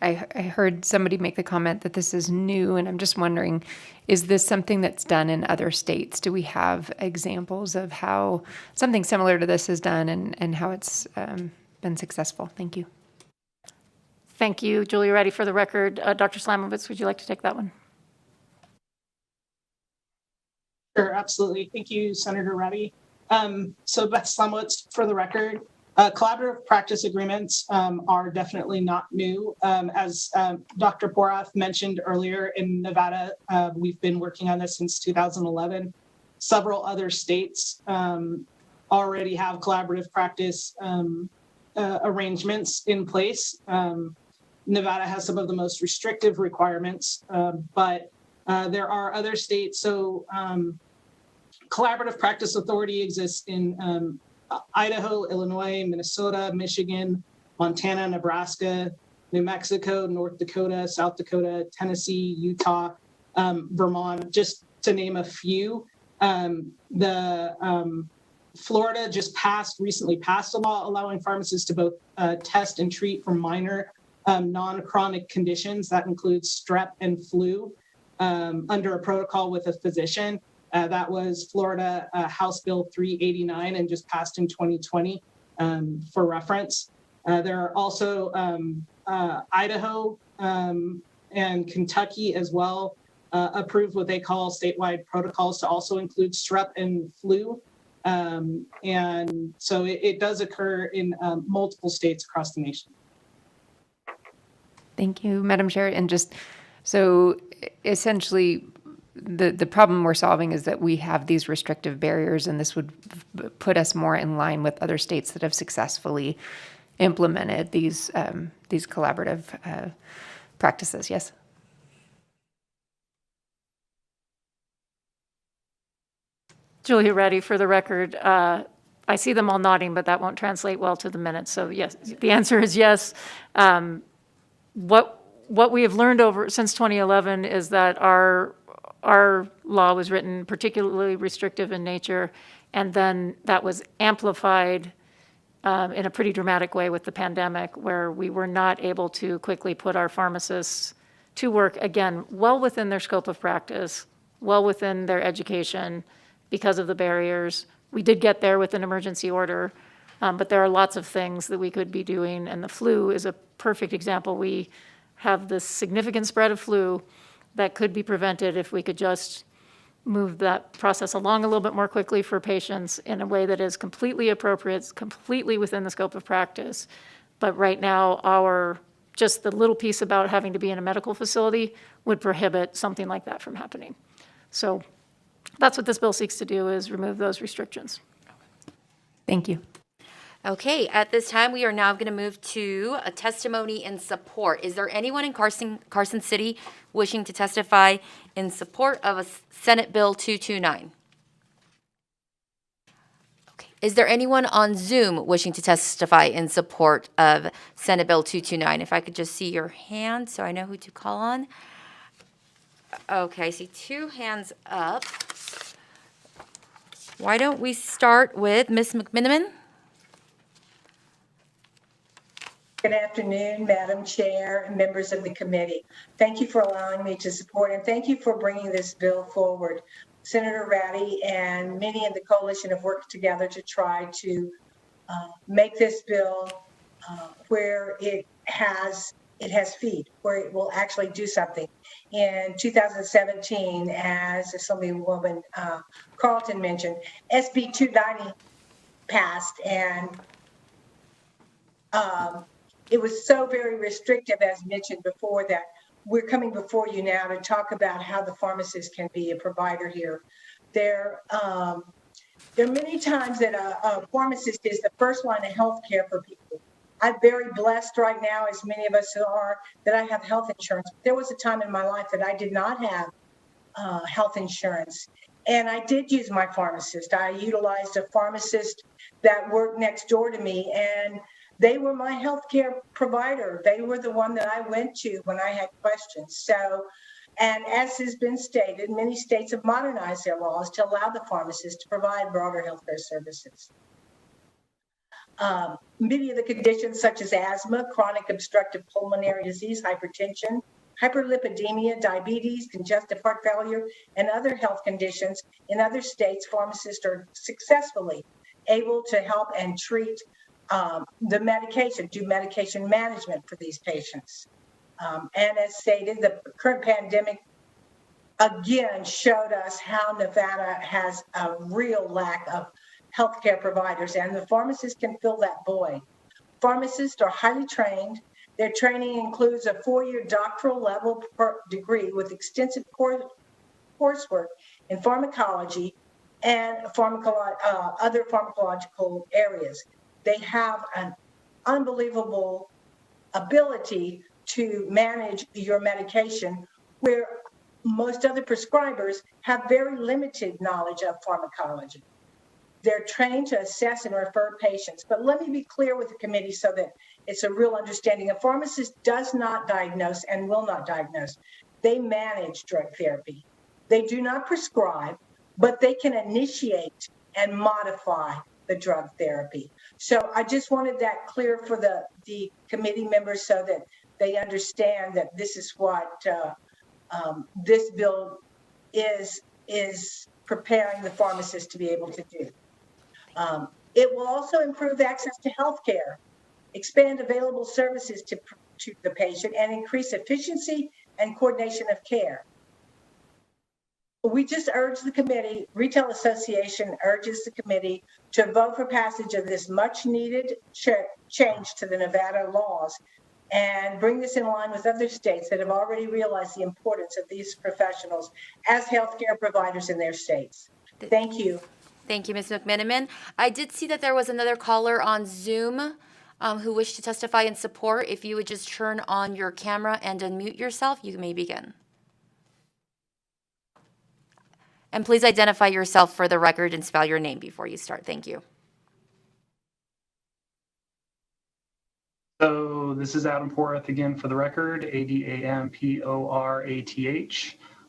Speaker 10: I heard somebody make the comment that this is new, and I'm just wondering, is this something that's done in other states? Do we have examples of how something similar to this is done and how it's been successful? Thank you.
Speaker 3: Thank you, Julia Ratty, for the record. Dr. Slamovitz, would you like to take that one?
Speaker 4: Sure, absolutely. Thank you, Senator Reddy. So Beth Slumwitz, for the record, collaborative practice agreements are definitely not new. As Dr. Porath mentioned earlier, in Nevada, we've been working on this since 2011. Several other states already have collaborative practice arrangements in place. Nevada has some of the most restrictive requirements, but there are other states. So collaborative practice authority exists in Idaho, Illinois, Minnesota, Michigan, Montana, Nebraska, New Mexico, North Dakota, South Dakota, Tennessee, Utah, Vermont, just to name a few. Florida just recently passed a law allowing pharmacists to both test and treat for minor non-chronic conditions. That includes strep and flu under a protocol with a physician. That was Florida House Bill 389 and just passed in 2020 for reference. There are also Idaho and Kentucky as well approved what they call statewide protocols to also include strep and flu. And so it does occur in multiple states across the nation.
Speaker 10: Thank you, Madam Chair. And just so essentially, the problem we're solving is that we have these restrictive barriers, and this would put us more in line with other states that have successfully implemented these collaborative practices. Yes.
Speaker 3: Julia Reddy, for the record, I see them all nodding, but that won't translate well to the minutes. So yes, the answer is yes. What we have learned since 2011 is that our law was written particularly restrictive in nature, and then that was amplified in a pretty dramatic way with the pandemic, where we were not able to quickly put our pharmacists to work, again, well within their scope of practice, well within their education because of the barriers. We did get there with an emergency order, but there are lots of things that we could be doing, and the flu is a perfect example. We have this significant spread of flu that could be prevented if we could just move that process along a little bit more quickly for patients in a way that is completely appropriate, completely within the scope of practice. But right now, just the little piece about having to be in a medical facility would prohibit something like that from happening. So that's what this bill seeks to do, is remove those restrictions.
Speaker 10: Thank you.
Speaker 1: Okay, at this time, we are now going to move to a testimony in support. Is there anyone in Carson City wishing to testify in support of a Senate Bill 229? Okay. Is there anyone on Zoom wishing to testify in support of Senate Bill 229? If I could just see your hand so I know who to call on. Okay, I see 2 hands up. Why don't we start with Ms. McMiniman?
Speaker 11: Good afternoon, Madam Chair and members of the committee. Thank you for allowing me to support, and thank you for bringing this bill forward. Senator Ratty and many in the coalition have worked together to try to make this bill where it has feet, where it will actually do something. In 2017, as Assemblywoman Carlton mentioned, SB 290 passed, and it was so very restrictive, as mentioned before, that we're coming before you now to talk about how the pharmacist can be a provider here. There are many times that a pharmacist is the first line of health care for people. I'm very blessed right now, as many of us are, that I have health insurance. There was a time in my life that I did not have health insurance, and I did use my pharmacist. I utilized a pharmacist that worked next door to me, and they were my healthcare provider. They were the one that I went to when I had questions. So, and as has been stated, many states have modernized their laws to allow the pharmacist to provide broader healthcare services. Many of the conditions, such as asthma, chronic obstructive pulmonary disease, hypertension, hyperlipidemia, diabetes, congestive heart failure, and other health conditions in other states, pharmacists are successfully able to help and treat the medication, do medication management for these patients. And as stated, the current pandemic again showed us how Nevada has a real lack of healthcare providers, and the pharmacists can fill that void. Pharmacists are highly trained. Their training includes a 4-year doctoral level degree with extensive coursework in pharmacology and other pharmacological areas. They have an unbelievable ability to manage your medication, where most other prescribers have very limited knowledge of pharmacology. They're trained to assess and refer patients. But let me be clear with the committee so that it's a real understanding. A pharmacist does not diagnose and will not diagnose. They manage drug therapy. They do not prescribe, but they can initiate and modify the drug therapy. So I just wanted that clear for the committee members so that they understand that this is what this bill is preparing the pharmacist to be able to do. It will also improve access to health care, expand available services to the patient, and increase efficiency and coordination of care. We just urge the committee, Retail Association urges the committee to vote for passage of this much needed change to the Nevada laws and bring this in line with other states that have already realized the importance of these professionals as healthcare providers in their states. Thank you.
Speaker 1: Thank you, Ms. McMiniman. I did see that there was another caller on Zoom who wished to testify in support. If you would just turn on your camera and unmute yourself, you may begin. And please identify yourself for the record and spell your name before you start. Thank you.
Speaker 6: So this is Adam Porath again for the record, ADAMPORATH.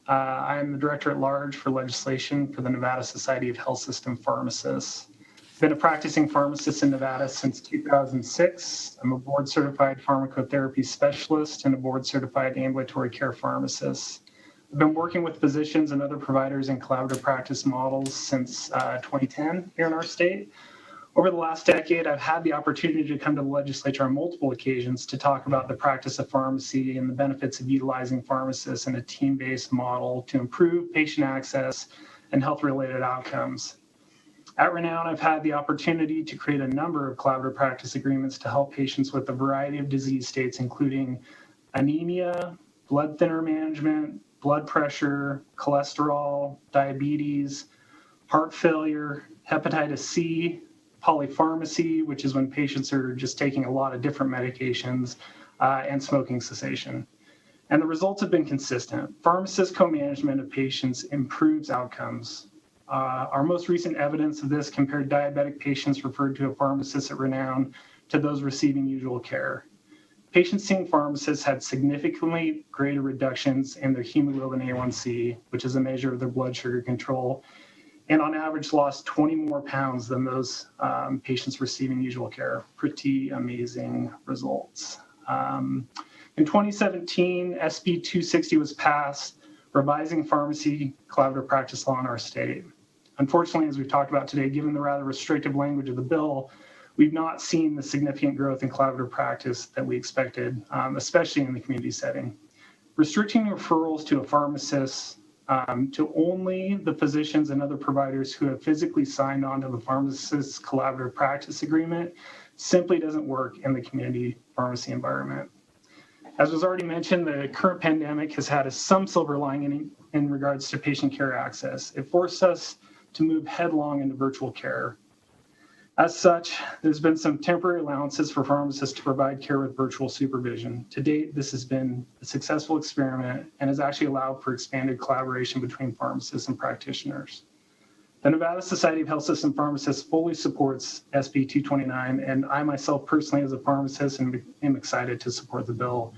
Speaker 6: I am the Director at Large for Legislation for the Nevada Society of Health System Pharmacists. been a practicing pharmacist in Nevada since 2006. I'm a board-certified pharmacotherapy specialist and a board-certified ambulatory care pharmacist. I've been working with physicians and other providers in collaborative practice models since 2010 here in our state. Over the last decade, I've had the opportunity to come to the legislature on multiple occasions to talk about the practice of pharmacy and the benefits of utilizing pharmacists in a team-based model to improve patient access and health-related outcomes. At Renown, I've had the opportunity to create a number of collaborative practice agreements to help patients with a variety of disease states, including anemia, blood thinner management, blood pressure, cholesterol, diabetes, heart failure, hepatitis C, polypharmacy, which is when patients are just taking a lot of different medications, and smoking cessation. And the results have been consistent. Pharmacist co-management of patients improves outcomes. Our most recent evidence of this compared diabetic patients referred to a pharmacist at Renown to those receiving usual care. Patients seeing pharmacists had significantly greater reductions in their hemoglobin A1C, which is a measure of their blood sugar control, and on average lost 20 more pounds than those patients receiving usual care. Pretty amazing results. In 2017, SB 260 was passed, revising pharmacy collaborative practice law in our state. Unfortunately, as we've talked about today, given the rather restrictive language of the bill, we've not seen the significant growth in collaborative practice that we expected, especially in the community setting. Restricting referrals to a pharmacist to only the physicians and other providers who have physically signed on to the pharmacist's collaborative practice agreement simply doesn't work in the community pharmacy environment. As was already mentioned, the current pandemic has had some silver lining in regards to patient care access. It forced us to move headlong into virtual care. As such, there's been some temporary allowances for pharmacists to provide care with virtual supervision. To date, this has been a successful experiment and has actually allowed for expanded collaboration between pharmacists and practitioners. The Nevada Society of Health System Pharmacists fully supports SB 229, and I myself personally as a pharmacist am excited to support the bill.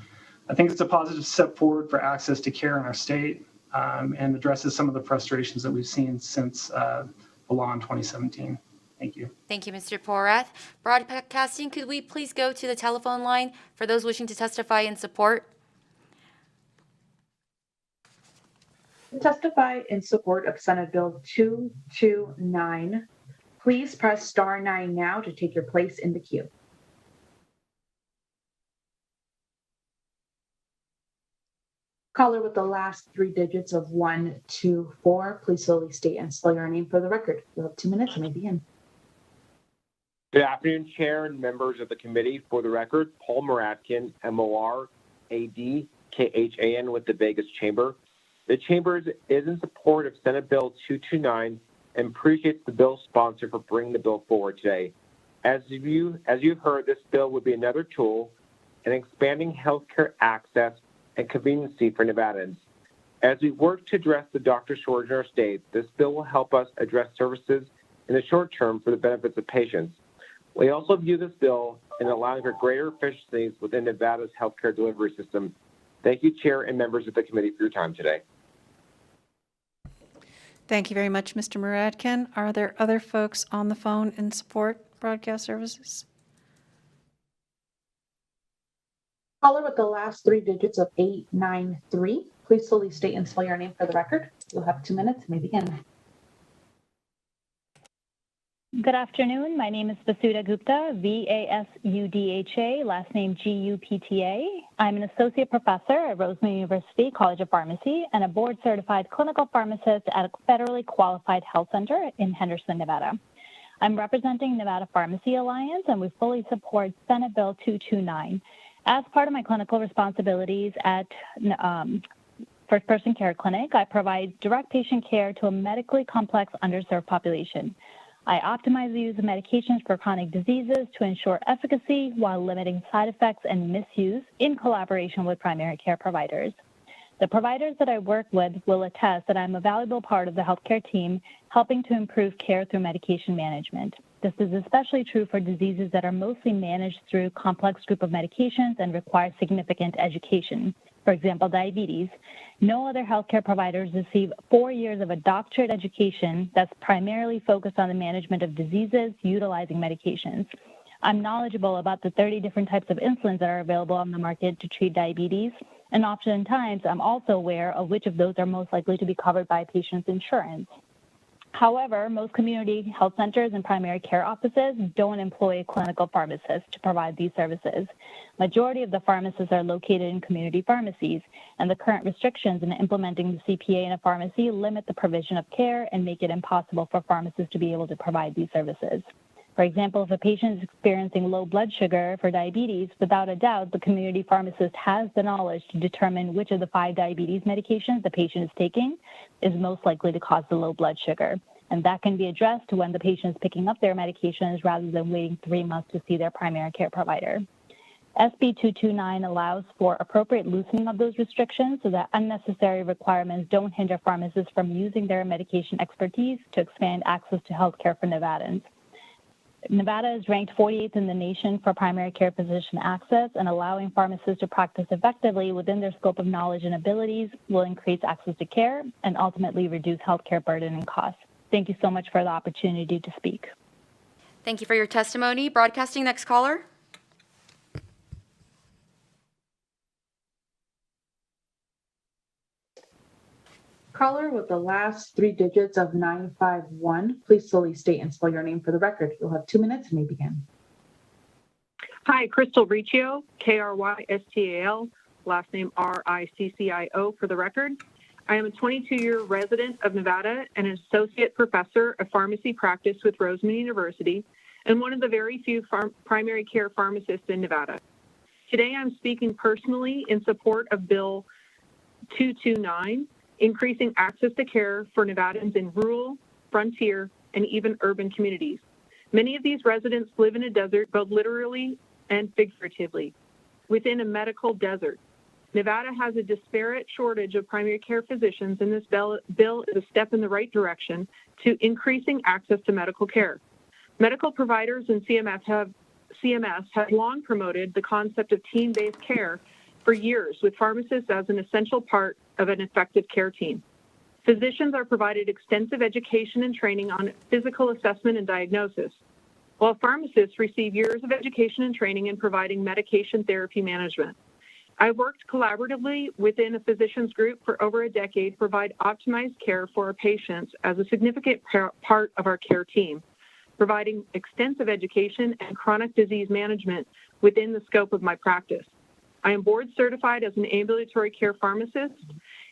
Speaker 6: I think it's a positive step forward for access to care in our state and addresses some of the frustrations that we've seen since the law in 2017. Thank you.
Speaker 1: Thank you, Mr. Porath. Broadcasting, could we please go to the telephone line for those wishing to testify in support?
Speaker 12: To testify in support of Senate Bill 229, please press star 9 now to take your place in the queue. Caller with the last 3 digits of 124, please slowly state and spell your name for the record. You have 2 minutes and may begin.
Speaker 13: Good afternoon, Chair and members of the committee. For the record, Paul Moradkin, M-O-R-A-D-K-H-A-N with the Vegas Chamber. The Chamber is in support of Senate Bill 229 and appreciates the bill's sponsor for bringing the bill forward today. As you've heard, this bill would be another tool in expanding healthcare access and conveniency for Nevadans. As we work to address the doctor shortage in our state, this bill will help us address services in the short term for the benefits of patients. We also view this bill in allowing for greater efficiencies within Nevada's healthcare delivery system. Thank you, Chair and members of the committee, for your time today.
Speaker 5: Thank you very much, Mr. Muradkin. Are there other folks on the phone in support broadcast services?
Speaker 12: Caller with the last 3 digits of 893, please slowly state and spell your name for the record. You'll have 2 minutes and may begin.
Speaker 14: Good afternoon. My name is Vasudha Gupta, V-A-S-U-D-H-A, last name G-U-P-T-A. I'm an associate professor at Roseman University College of Pharmacy and a board-certified clinical pharmacist at a federally qualified health center in Henderson, Nevada. I'm representing Nevada Pharmacy Alliance, and we fully support Senate Bill 229. As part of my clinical responsibilities at First Person Care Clinic, I provide direct patient care to a medically complex underserved population. I optimize the use of medications for chronic diseases to ensure efficacy while limiting side effects and misuse in collaboration with primary care providers. The providers that I work with will attest that I'm a valuable part of the healthcare team, helping to improve care through medication management. This is especially true for diseases that are mostly managed through complex group of medications and require significant education. for example, diabetes, no other healthcare providers receive 4 years of a doctorate education that's primarily focused on the management of diseases utilizing medications. I'm knowledgeable about the 30 different types of insulins that are available on the market to treat diabetes, and oftentimes I'm also aware of which of those are most likely to be covered by a patient's insurance. However, most community health centers and primary care offices don't employ a clinical pharmacist to provide these services. Majority of the pharmacists are located in community pharmacies, and the current restrictions in implementing the CPA in a pharmacy limit the provision of care and make it impossible for pharmacists to be able to provide these services. For example, if a patient is experiencing low blood sugar for diabetes, without a doubt, the community pharmacist has the knowledge to determine which of the 5 diabetes medications the patient is taking is most likely to cause the low blood sugar. And that can be addressed when the patient is picking up their medications rather than waiting 3 months to see their primary care provider. SB 229 allows for appropriate loosening of those restrictions so that unnecessary requirements don't hinder pharmacists from using their medication expertise to expand access to healthcare for Nevadans. Nevada is ranked 48th in the nation for primary care physician access, and allowing pharmacists to practice effectively within their scope of knowledge and abilities will increase access to care and ultimately reduce healthcare burden and costs. Thank you so much for the opportunity to speak.
Speaker 1: Thank you for your testimony. Broadcasting, next caller.
Speaker 12: Caller with the last 3 digits of 951, please slowly state and spell your name for the record. You'll have 2 minutes and may begin.
Speaker 15: Hi, Crystal Riccio, Krystal, last name Riccio for the record. I am a 22-year resident of Nevada and an associate professor of pharmacy practice with Roseman University and one of the very few primary care pharmacists in Nevada. Today I'm speaking personally in support of Bill 229, increasing access to care for Nevadans in rural, frontier, and even urban communities. Many of these residents live in a desert, both literally and figuratively, within a medical desert. Nevada has a disparate shortage of primary care physicians, and this bill is a step in the right direction to increasing access to medical care. Medical providers and CMS have long promoted the concept of team-based care for years, with pharmacists as an essential part of an effective care team. Physicians are provided extensive education and training on physical assessment and diagnosis, while pharmacists receive years of education and training in providing medication therapy management. I worked collaboratively within a physician's group for over a decade to provide optimized care for our patients as a significant part of our care team, providing extensive education and chronic disease management within the scope of my practice. I am board certified as an ambulatory care pharmacist,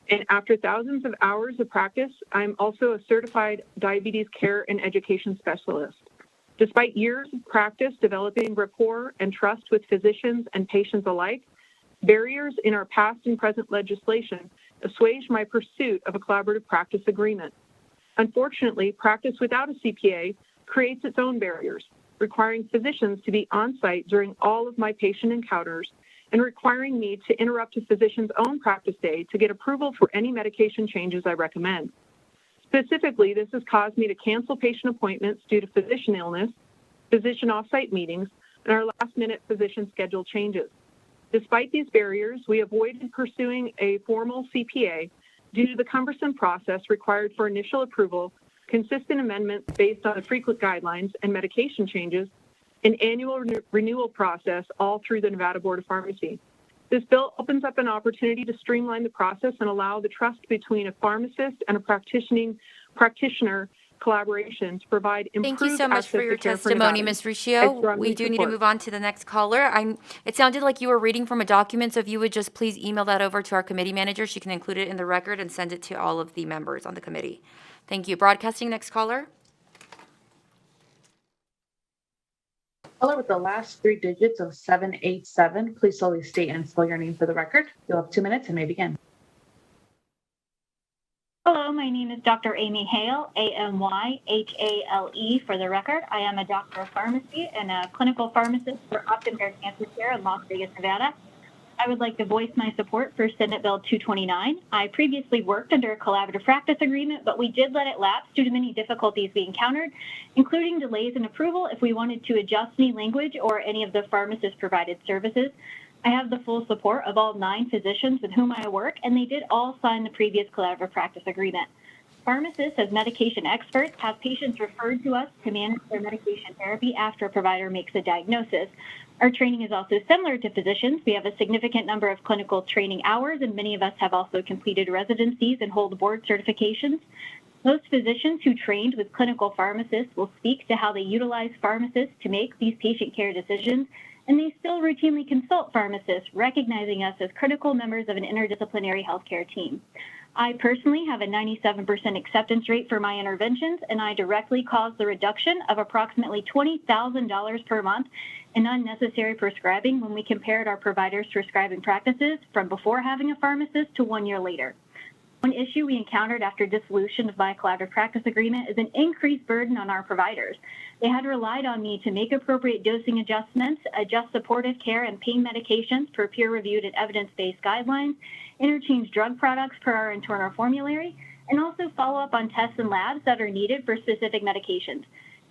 Speaker 15: and after thousands of hours of practice, I'm also a certified diabetes care and education specialist. Despite years of practice developing rapport and trust with physicians and patients alike, barriers in our past and present legislation assuage my pursuit of a collaborative practice agreement. Unfortunately, practice without a CPA creates its own barriers, requiring physicians to be on site during all of my patient encounters and requiring me to interrupt a physician's own practice day to get approval for any medication changes I recommend. Specifically, this has caused me to cancel patient appointments due to physician illness, physician off-site meetings, and our last-minute physician schedule changes. Despite these barriers, we avoided pursuing a formal CPA due to the cumbersome process required for initial approval, consistent amendments based on the frequent guidelines and medication changes, an annual renewal process all through the Nevada Board of Pharmacy. This bill opens up an opportunity to streamline the process and allow the trust between a pharmacist and a practitioner collaboration to provide improved
Speaker 1: Thank you so much for your testimony, Ms. Riccio. We do need to move on to the next caller. It sounded like you were reading from a document, so if you would just please email that over to our committee manager, she can include it in the record and send it to all of the members on the committee. Thank you. Broadcasting, next caller.
Speaker 12: Caller with the last 3 digits of 787, please slowly state and spell your name for the record. You'll have 2 minutes and may begin.
Speaker 14: Hello, my name is Dr. Amy Hale, Amyhale for the record. I am a doctor of pharmacy and a clinical pharmacist for Optum Care Cancer Care in Las Vegas, Nevada. I would like to voice my support for Senate Bill 229. I previously worked under a collaborative practice agreement, but we did let it lapse due to many difficulties we encountered, including delays in approval if we wanted to adjust any language or any of the pharmacist-provided services. I have the full support of all 9 physicians with whom I work, and they did all sign the previous collaborative practice agreement. Pharmacists, as medication experts, have patients referred to us to manage their medication therapy after a provider makes a diagnosis. Our training is also similar to physicians. We have a significant number of clinical training hours, and many of us have also completed residencies and hold board certifications. Most physicians who trained with clinical pharmacists will speak to how they utilize pharmacists to make these patient care decisions, and they still routinely consult pharmacists, recognizing us as critical members of an interdisciplinary healthcare team. I personally have a 97% acceptance rate for my interventions, and I directly caused the reduction of approximately $20,000 per month in unnecessary prescribing when we compared our providers' prescribing practices from before having a pharmacist to 1 year later. One issue we encountered after dissolution of my collaborative practice agreement is an increased burden on our providers. They had relied on me to make appropriate dosing adjustments, adjust supportive care and pain medications per peer-reviewed and evidence-based guidelines, interchange drug products per our internal formulary, and also follow up on tests and labs that are needed for specific medications.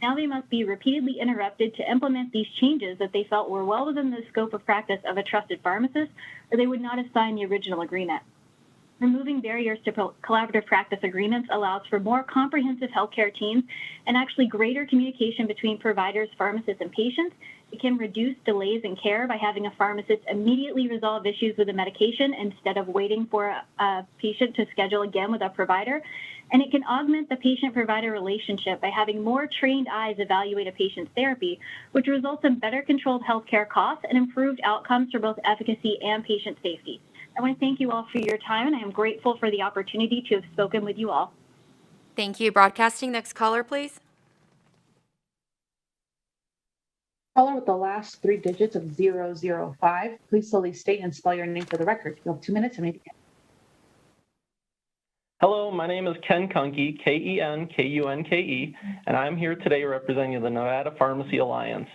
Speaker 14: Now they must be repeatedly interrupted to implement these changes that they felt were well within the scope of practice of a trusted pharmacist, or they would not have signed the original agreement. Removing barriers to collaborative practice agreements allows for more comprehensive healthcare teams and actually greater communication between providers, pharmacists, and patients. It can reduce delays in care by having a pharmacist immediately resolve issues with a medication instead of waiting for a patient to schedule again with a provider. And it can augment the patient-provider relationship by having more trained eyes evaluate a patient's therapy, which results in better controlled healthcare costs and improved outcomes for both efficacy and patient safety. I want to thank you all for your time, and I am grateful for the opportunity to have spoken with you all.
Speaker 1: Thank you. Broadcasting, next caller, please.
Speaker 12: Caller with the last 3 digits of 005. Please slowly state and spell your name for the record. You have 2 minutes and maybe.
Speaker 16: Hello, my name is Ken Kunke, Kenkunke, and I'm here today representing the Nevada Pharmacy Alliance.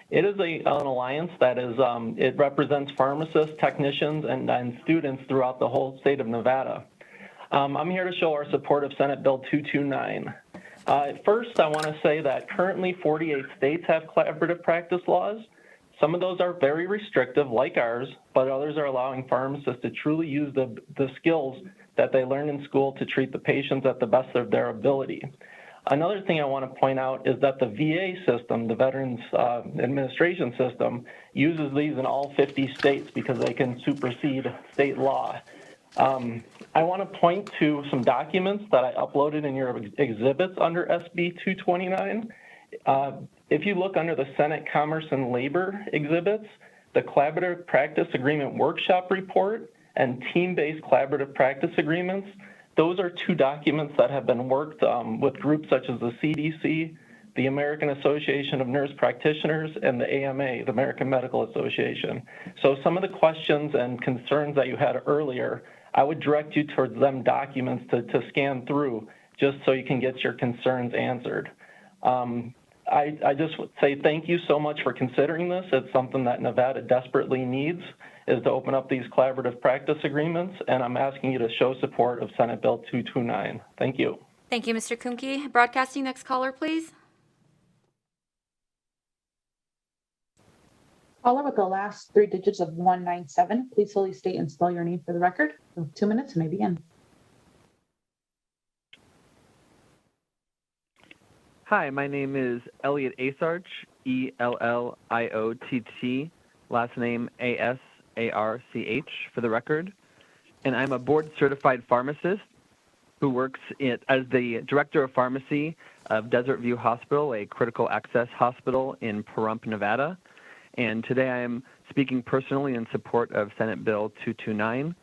Speaker 16: It is an alliance that is, it represents pharmacists, technicians, and students throughout the whole state of Nevada. I'm here to show our support of Senate Bill 229. First, I want to say that currently 48 states have collaborative practice laws. Some of those are very restrictive, like ours, but others are allowing pharmacists to truly use the skills that they learn in school to treat the patients at the best of their ability. Another thing I want to point out is that the VA system, the Veterans Administration System, uses these in all 50 states because they can supersede state law. I want to point to some documents that I uploaded in your exhibits under SB 229. If you look under the Senate Commerce and Labor exhibits, the Collaborative Practice Agreement Workshop Report and Team-Based Collaborative Practice Agreements, those are 2 documents that have been worked with groups such as the CDC, the American Association of Nurse Practitioners, and the AMA, the American Medical Association. So some of the questions and concerns that you had earlier, I would direct you towards them documents to scan through just so you can get your concerns answered. I just would say thank you so much for considering this. It's something that Nevada desperately needs, is to open up these collaborative practice agreements, and I'm asking you to show support of Senate Bill 229. Thank you.
Speaker 1: Thank you, Mr. Kunke. Broadcasting, next caller, please.
Speaker 12: Caller with the last 3 digits of 197. Please slowly state and spell your name for the record. You have 2 minutes and maybe begin.
Speaker 17: Hi, my name is Elliot Asarch, Elliott, last name Asarch for the record. And I'm a board-certified pharmacist who works as the Director of Pharmacy of Desert View Hospital, a critical access hospital in Pahrump, Nevada. And today I am speaking personally in support of Senate Bill 229.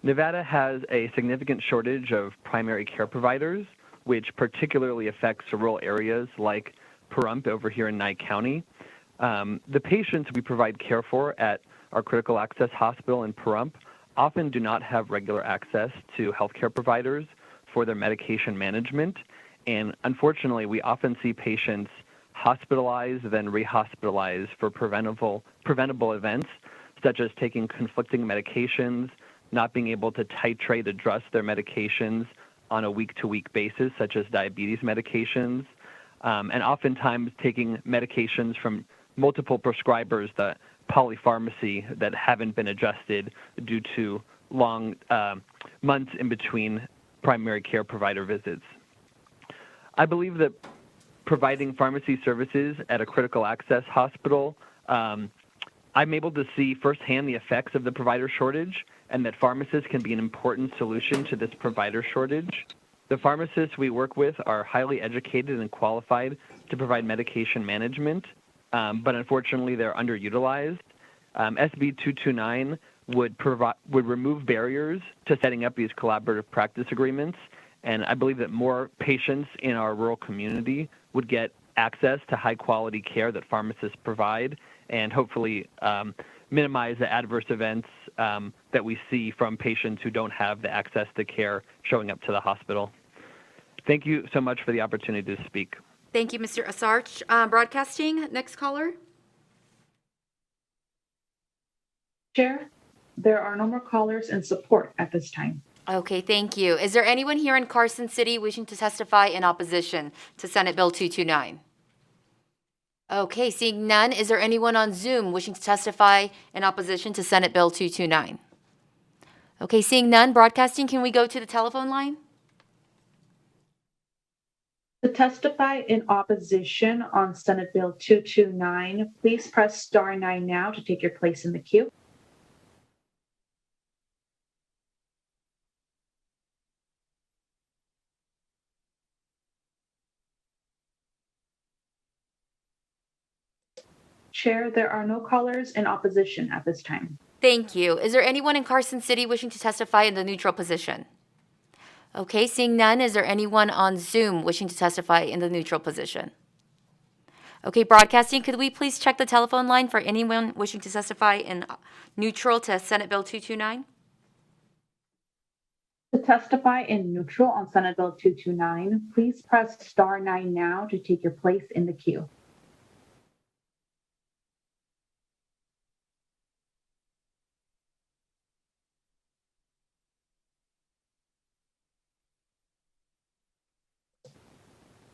Speaker 17: Nevada has a significant shortage of primary care providers, which particularly affects rural areas like Pahrump over here in Nye County. The patients we provide care for at our critical access hospital in Pahrump often do not have regular access to healthcare providers for their medication management. And unfortunately, we often see patients hospitalized, then rehospitalized for preventable events, such as taking conflicting medications, not being able to titrate, adjust their medications on a week-to-week basis, such as diabetes medications, and oftentimes taking medications from multiple prescribers that polypharmacy that haven't been adjusted due to long months in between primary care provider visits. I believe that providing pharmacy services at a critical access hospital, I'm able to see firsthand the effects of the provider shortage and that pharmacists can be an important solution to this provider shortage. The pharmacists we work with are highly educated and qualified to provide medication management, but unfortunately they're underutilized. SB 229 would remove barriers to setting up these collaborative practice agreements, and I believe that more patients in our rural community would get access to high quality care that pharmacists provide, and hopefully minimize the adverse events that we see from patients who don't have the access to care showing up to the hospital. Thank you so much for the opportunity to speak.
Speaker 1: Thank you, Mr. Asarch. Broadcasting, next caller.
Speaker 12: Chair, there are no more callers in support at this time.
Speaker 1: Okay, thank you. Is there anyone here in Carson City wishing to testify in opposition to Senate Bill 229? Okay, seeing none, is there anyone on Zoom wishing to testify in opposition to Senate Bill 229? Okay, seeing none, broadcasting, can we go to the telephone line?
Speaker 12: To testify in opposition on Senate Bill 229, please press star 9 now to take your place in the queue. Chair, there are no callers in opposition at this time.
Speaker 1: Thank you. Is there anyone in Carson City wishing to testify in the neutral position? Okay, seeing none, is there anyone on Zoom wishing to testify in the neutral position? Okay, broadcasting, could we please check the telephone line for anyone wishing to testify in neutral to Senate Bill 229?
Speaker 12: To testify in neutral on Senate Bill 229, please press star 9 now to take your place in the queue.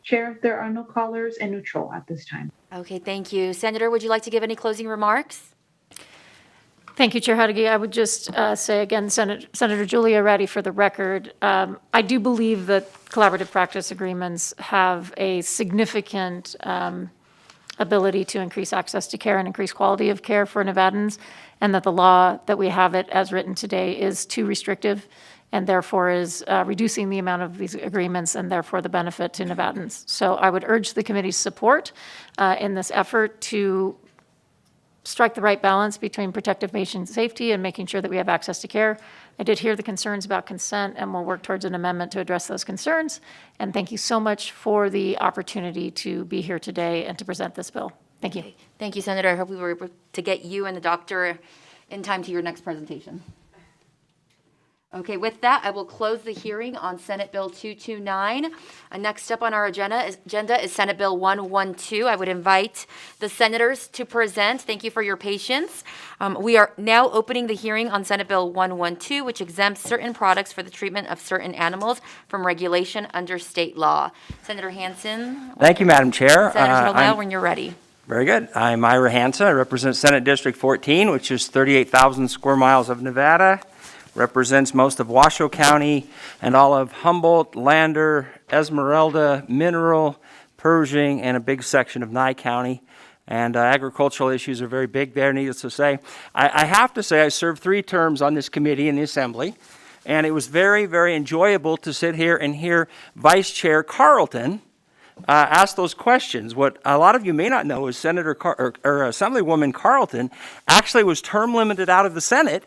Speaker 12: Chair, there are no callers in neutral at this time.
Speaker 1: Okay, thank you. Senator, would you like to give any closing remarks?
Speaker 3: Thank you, Chair Huddy. I would just say again, Senator Julia Ratty, for the record, I do believe that collaborative practice agreements have a significant ability to increase access to care and increase quality of care for Nevadans, and that the law that we have it as written today is too restrictive and therefore is reducing the amount of these agreements and therefore the benefit to Nevadans. So I would urge the committee's support in this effort to strike the right balance between protective patient safety and making sure that we have access to care. I did hear the concerns about consent, and we'll work towards an amendment to address those concerns. And thank you so much for the opportunity to be here today and to present this bill. Thank you.
Speaker 1: Thank you, Senator. I hope we were able to get you and the doctor in time to your next presentation. Okay, with that, I will close the hearing on Senate Bill 229. Next up on our agenda is Senate Bill 112. I would invite the senators to present. Thank you for your patience. We are now opening the hearing on Senate Bill 112, which exempts certain products for the treatment of certain animals from regulation under state law. Senator Hansen.
Speaker 18: Thank you, Madam Chair.
Speaker 1: Senator Hillel, when you're ready.
Speaker 18: Very good. I'm Ira Hansen. I represent Senate District 14, which is 38,000 square miles of Nevada. Represents most of Washoe County and all of Humboldt, Lander, Esmeralda, Mineral, Pershing, and a big section of Nye County. And agricultural issues are very big there, needless to say. I have to say I served 3 terms on this committee in the Assembly, and it was very, very enjoyable to sit here and hear Vice Chair Carlton ask those questions. What a lot of you may not know is Assemblywoman Carlton actually was term limited out of the Senate.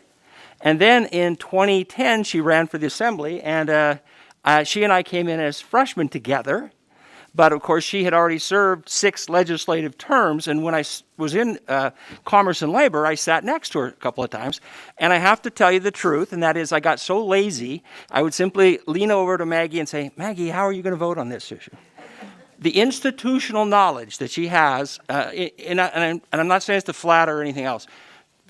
Speaker 18: And then in 2010, she ran for the Assembly, and she and I came in as freshmen together. But of course, she had already served 6 legislative terms, and when I was in Commerce and Labor, I sat next to her a couple of times. And I have to tell you the truth, and that is I got so lazy, I would simply lean over to Maggie and say, Maggie, how are you going to vote on this issue? The institutional knowledge that she has, and I'm not saying it's to flatter or anything else,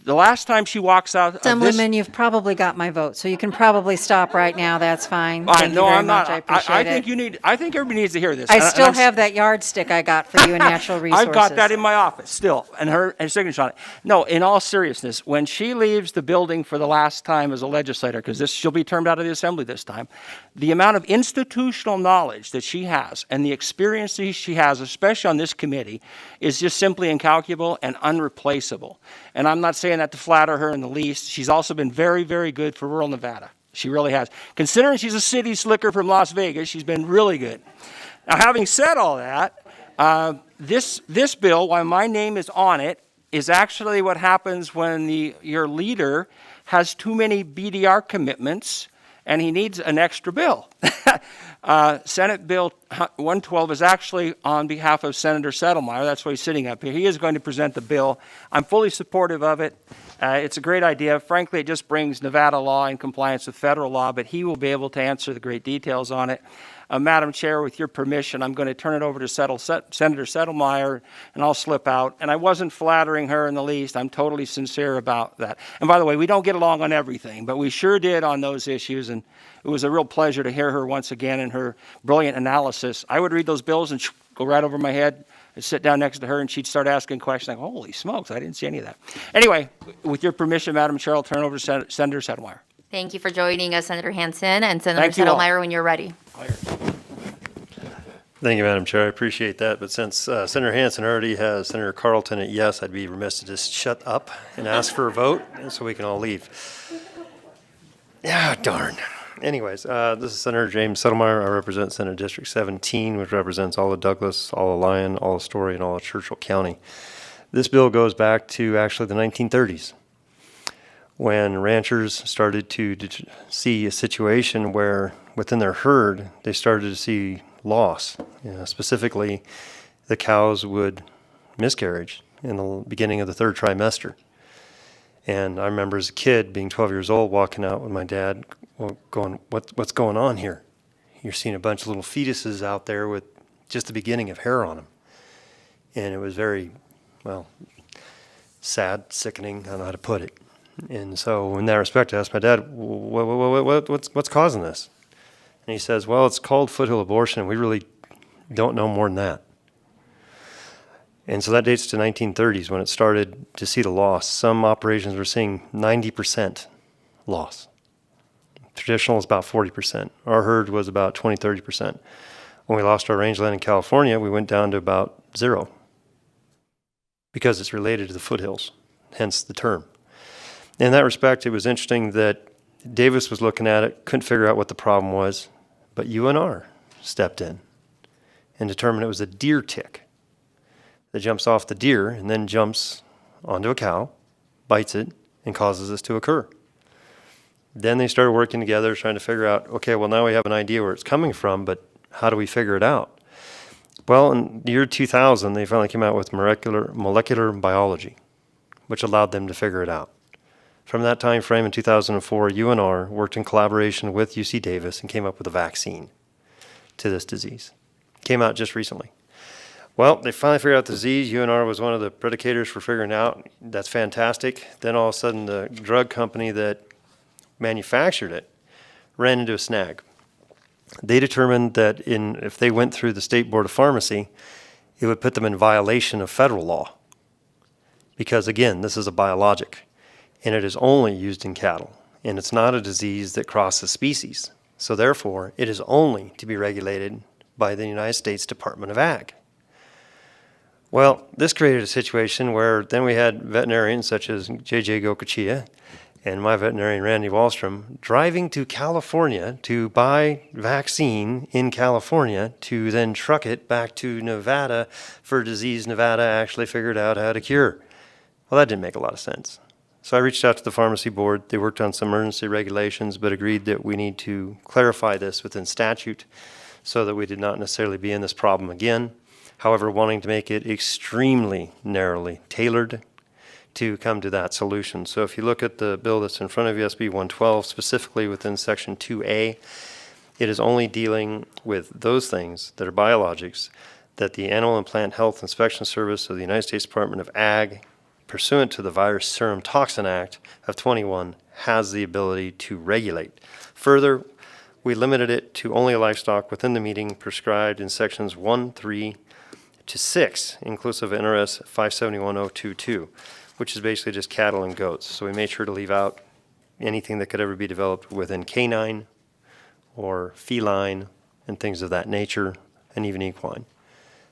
Speaker 18: the last time she walks out of this.
Speaker 5: Assemblyman, you've probably got my vote, so you can probably stop right now. That's fine. Thank you
Speaker 18: No,
Speaker 5: very
Speaker 18: I'm
Speaker 5: much.
Speaker 18: not.
Speaker 5: I appreciate it.
Speaker 18: I think everybody needs to hear this.
Speaker 5: I
Speaker 18: And
Speaker 5: still
Speaker 18: I'm
Speaker 5: have that yardstick I got for you in natural resources.
Speaker 18: I've got that in my office still, and her signature on it. No, in all seriousness, when she leaves the building for the last time as a legislator, because she'll be termed out of the assembly this time, the amount of institutional knowledge that she has and the experience that she has, especially on this committee, is just simply incalculable and unreplaceable. And I'm not saying that to flatter her in the least. She's also been very, very good for rural Nevada. She really has. Considering she's a city slicker from Las Vegas, she's been really good. Now, having said all that, this bill, while my name is on it, is actually what happens when your leader has too many BDR commitments and he needs an extra bill. Senate Bill 112 is actually on behalf of Senator Settlemyer. That's why he's sitting up here. He is going to present the bill. I'm fully supportive of it. It's a great idea. Frankly, it just brings Nevada law in compliance with federal law, but he will be able to answer the great details on it. Madam Chair, with your permission, I'm going to turn it over to Senator Settlemyer, and I'll slip out. And I wasn't flattering her in the least. I'm totally sincere about that. And by the way, we don't get along on everything, but we sure did on those issues, and it was a real pleasure to hear her once again and her brilliant analysis. I would read those bills and go right over my head. I'd sit down next to her, and she'd start asking questions. Like, holy smokes, I didn't see any of that. Anyway, with your permission, Madam Chair, I'll turn it over to Senator Settlemyer.
Speaker 1: Thank you for joining us, Senator Hansen, and Senator
Speaker 18: Thank you all.
Speaker 1: Settlemyer when you're ready.
Speaker 19: Thank you, Madam Chair. I appreciate that. But since Senator Hansen already has Senator Carlton at yes, I'd be remiss to just shut up and ask for a vote so we can all leave. Yeah, darn. Anyways, this is Senator James Settlemyer. I represent Senate District 17, which represents all of Douglas, all of Lyon, all of Story, and all of Churchill County. This bill goes back to actually the 1930s, when ranchers started to see a situation where within their herd, they started to see loss. Specifically, the cows would miscarriage in the beginning of the third trimester. And I remember as a kid being 12 years old, walking out with my dad, going, what's going on here? You're seeing a bunch of little fetuses out there with just the beginning of hair on them. And it was very, sad, sickening, I don't know how to put it. And so in that respect, I asked my dad, what's causing this? And he says, well, it's called foothill abortion, and we really don't know more than that. And so that dates to 1930s when it started to see the loss. Some operations were seeing 90% loss. Traditional is about 40%. Our herd was about 20-30%. When we lost our rangeland in California, we went down to about 0 because it's related to the foothills, hence the term. In that respect, it was interesting that Davis was looking at it, couldn't figure out what the problem was, but UNR stepped in and determined it was a deer tick that jumps off the deer and then jumps onto a cow, bites it, and causes this to occur. Then they started working together trying to figure out, okay, well, now we have an idea where it's coming from, but how do we figure it out? Well, in the year 2000, they finally came out with molecular biology, which allowed them to figure it out. From that time frame in 2004, UNR worked in collaboration with UC Davis and came up with a vaccine to this disease. Came out just recently. Well, they finally figured out the disease. UNR was one of the predicators for figuring out. That's fantastic. Then all of a sudden, the drug company that manufactured it ran into a snag. They determined that if they went through the State Board of Pharmacy, it would put them in violation of federal law. Because again, this is a biologic, and it is only used in cattle, and it's not a disease that crosses species. So therefore, it is only to be regulated by the United States Department of Ag. Well, this created a situation where then we had veterinarians such as J.J. Gokachia and my veterinarian, Randy Wallstrom, driving to California to buy vaccine in California to then truck it back to Nevada for a disease Nevada actually figured out how to cure. Well, that didn't make a lot of sense. So I reached out to the pharmacy board. They worked on some emergency regulations, but agreed that we need to clarify this within statute so that we did not necessarily be in this problem again. However, wanting to make it extremely narrowly tailored to come to that solution. So if you look at the bill that's in front of you, SB 112, specifically within Section 2A, it is only dealing with those things that are biologics that the Animal and Plant Health Inspection Service of the United States Department of Ag pursuant to the Virus Serum Toxin Act of 21 has the ability to regulate. Further, we limited it to only livestock within the meeting prescribed in sections 1, 3 to 6, inclusive of NRS 571022, which is basically just cattle and goats. So we made sure to leave out anything that could ever be developed within canine or feline and things of that nature, and even equine.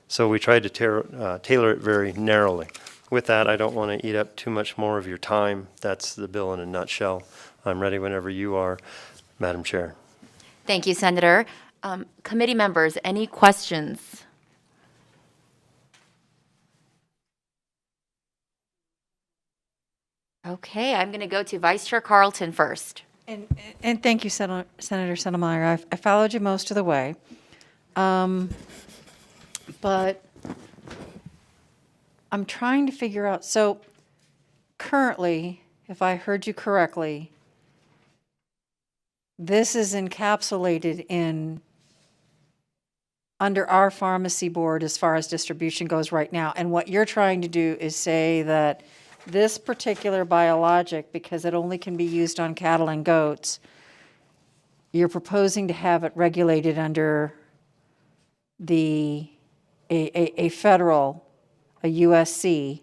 Speaker 19: So we tried to tailor it very narrowly. With that, I don't want to eat up too much more of your time. That's the bill in a nutshell. I'm ready whenever you are, Madam Chair.
Speaker 1: Thank you, Senator. Committee members, any questions? Okay, I'm going to go to Vice Chair Carlton first.
Speaker 5: And thank you, Senator Settlemyer. I followed you most of the way. But I'm trying to figure out, so currently, if I heard you correctly, this is encapsulated under our pharmacy board as far as distribution goes right now. And what you're trying to do is say that this particular biologic, because it only can be used on cattle and goats, you're proposing to have it regulated under a federal, a USC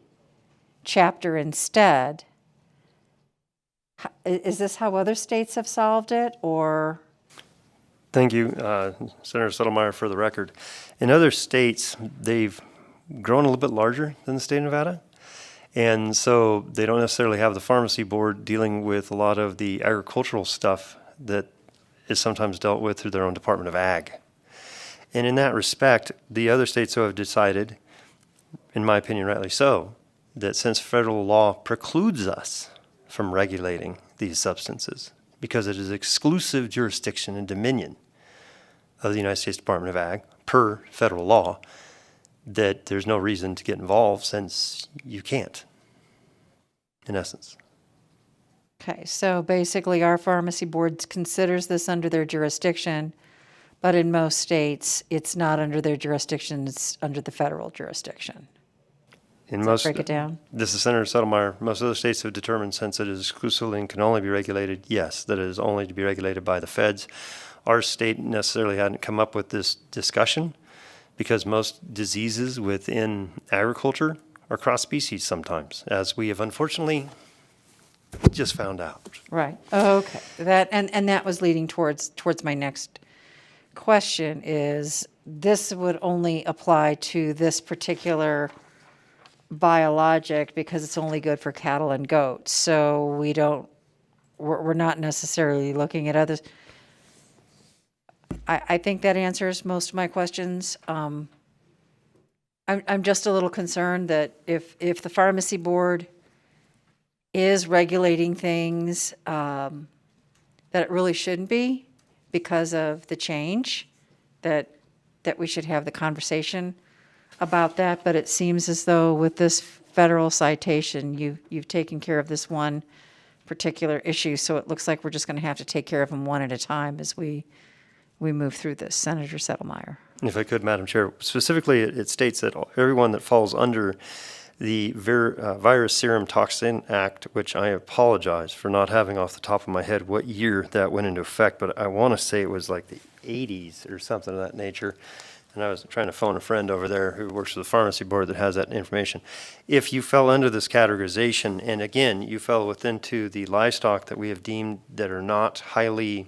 Speaker 5: chapter instead. Is this how other states have solved it, or?
Speaker 19: Thank you, Senator Settlemyer, for the record. In other states, they've grown a little bit larger than the state of Nevada. And so they don't necessarily have the pharmacy board dealing with a lot of the agricultural stuff that is sometimes dealt with through their own Department of Ag. And in that respect, the other states have decided, in my opinion rightly so, that since federal law precludes us from regulating these substances, because it is exclusive jurisdiction and dominion of the United States Department of Ag, per federal law, that there's no reason to get involved since you can't, in essence.
Speaker 5: Okay, so basically our pharmacy board considers this under their jurisdiction, but in most states, it's not under their jurisdiction, it's under the federal jurisdiction.
Speaker 19: In most,
Speaker 5: break it down?
Speaker 19: This is Senator Settlemyer. Most other states have determined, since it is exclusively and can only be regulated, yes, that it is only to be regulated by the feds. Our state necessarily hadn't come up with this discussion, because most diseases within agriculture are cross-species sometimes, as we have unfortunately just found out.
Speaker 5: Right. Okay. And that was leading towards my next question is this would only apply to this particular biologic because it's only good for cattle and goats. So we're not necessarily looking at others. I think that answers most of my questions. I'm just a little concerned that if the pharmacy board is regulating things that it really shouldn't be because of the change, that we should have the conversation about that. But it seems as though with this federal citation, you've taken care of this one particular issue. So it looks like we're just going to have to take care of them one at a time as we move through this. Senator Settlemyer.
Speaker 19: If I could, Madam Chair, specifically it states that everyone that falls under the Virus Serum Toxin Act, which I apologize for not having off the top of my head what year that went into effect, but I want to say it was like the 80s or something of that nature. And I was trying to phone a friend over there who works for the pharmacy board that has that information. If you fell under this categorization, and again, you fell within to the livestock that we have deemed that are not highly,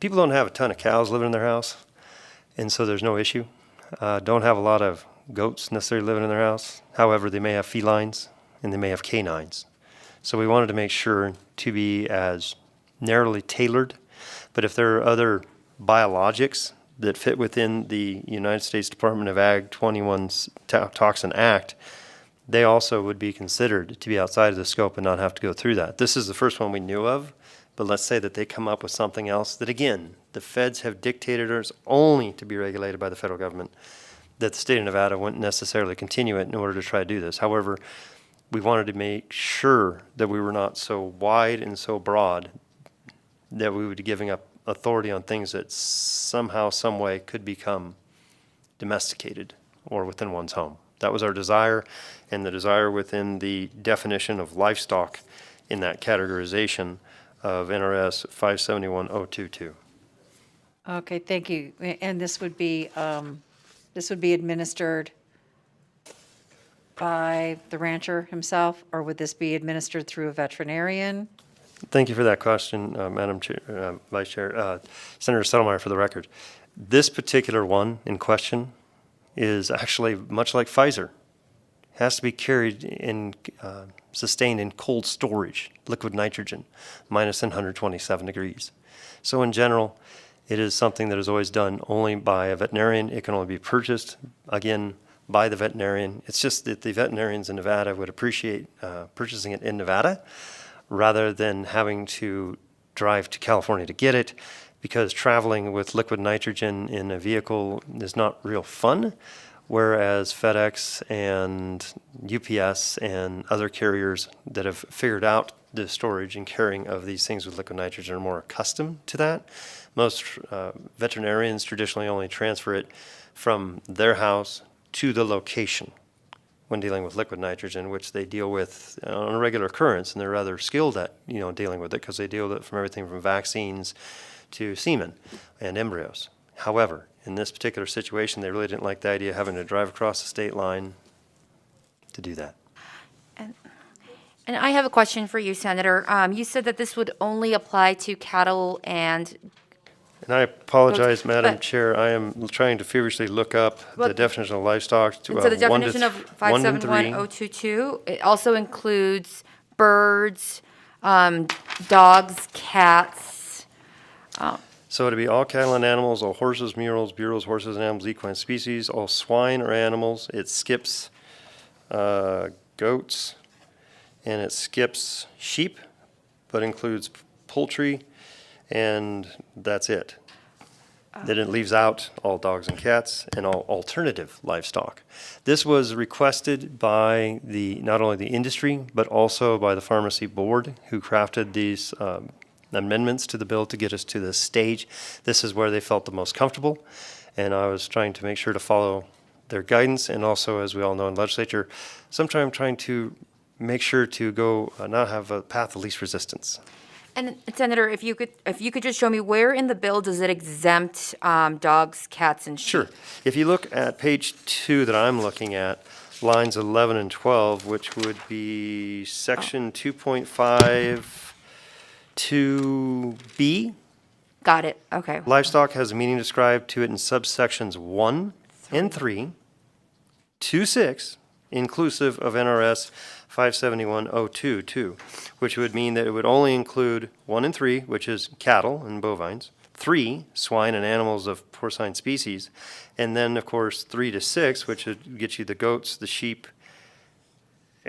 Speaker 19: people don't have a ton of cows living in their house, and so there's no issue. Don't have a lot of goats necessarily living in their house. However, they may have felines and they may have canines. So we wanted to make sure to be as narrowly tailored. But if there are other biologics that fit within the United States Department of Ag 21's Toxin Act, they also would be considered to be outside of the scope and not have to go through that. This is the first one we knew of, but let's say that they come up with something else that, again, the feds have dictated is only to be regulated by the federal government, that the state of Nevada wouldn't necessarily continue it in order to try to do this. However, we wanted to make sure that we were not so wide and so broad that we would be giving up authority on things that somehow, some way could become domesticated or within one's home. That was our desire, and the desire within the definition of livestock in that categorization of NRS 571022.
Speaker 5: Okay, thank you. And this would be administered by the rancher himself, or would this be administered through a veterinarian?
Speaker 19: Thank you for that question, Madam Chair, Vice Chair. Senator Settlemyer, for the record. This particular one in question is actually much like Pfizer. It has to be carried in, sustained in cold storage, liquid nitrogen, minus 127 degrees. So in general, it is something that is always done only by a veterinarian. It can only be purchased, again, by the veterinarian. It's just that the veterinarians in Nevada would appreciate purchasing it in Nevada rather than having to drive to California to get it, because traveling with liquid nitrogen in a vehicle is not real fun, whereas FedEx and UPS and other carriers that have figured out the storage and carrying of these things with liquid nitrogen are more accustomed to that. Most veterinarians traditionally only transfer it from their house to the location when dealing with liquid nitrogen, which they deal with on a regular occurrence, and they're rather skilled at dealing with it because they deal with it from everything from vaccines to semen and embryos. However, in this particular situation, they really didn't like the idea of having to drive across the state line to do that.
Speaker 1: And I have a question for you, Senator. You said that this would only apply to cattle and
Speaker 19: I apologize, Madam
Speaker 1: but-
Speaker 19: Chair. I am trying to feverishly look up the definition of livestock to
Speaker 1: And so the
Speaker 19: 1 to
Speaker 1: definition of
Speaker 19: 1 and 3.
Speaker 1: 571022, it also includes birds, dogs, cats.
Speaker 19: So it'd be all cattle and animals, all horses, mules, bureaus, horses and animals, equine species, all swine or animals. It skips goats, and it skips sheep, but includes poultry, and that's it. Then it leaves out all dogs and cats and all alternative livestock. This was requested by not only the industry, but also by the pharmacy board, who crafted these amendments to the bill to get us to this stage. This is where they felt the most comfortable, and I was trying to make sure to follow their guidance, and also, as we all know in legislature, sometimes trying to make sure to go not have a path of least resistance.
Speaker 1: And Senator, if you could just show me where in the bill does it exempt dogs, cats, and sheep?
Speaker 19: Sure. If you look at page 2 that I'm looking at, lines 11 and 12, which would be section 2.5 2B.
Speaker 1: Got it. Okay.
Speaker 19: Livestock has a meaning described to it in subsections 1 and 3 to 6, inclusive of NRS 571022, which would mean that it would only include 1 and 3, which is cattle and bovines, 3, swine and animals of porcine species, and then, of course, 3 to 6, which would get you the goats, the sheep,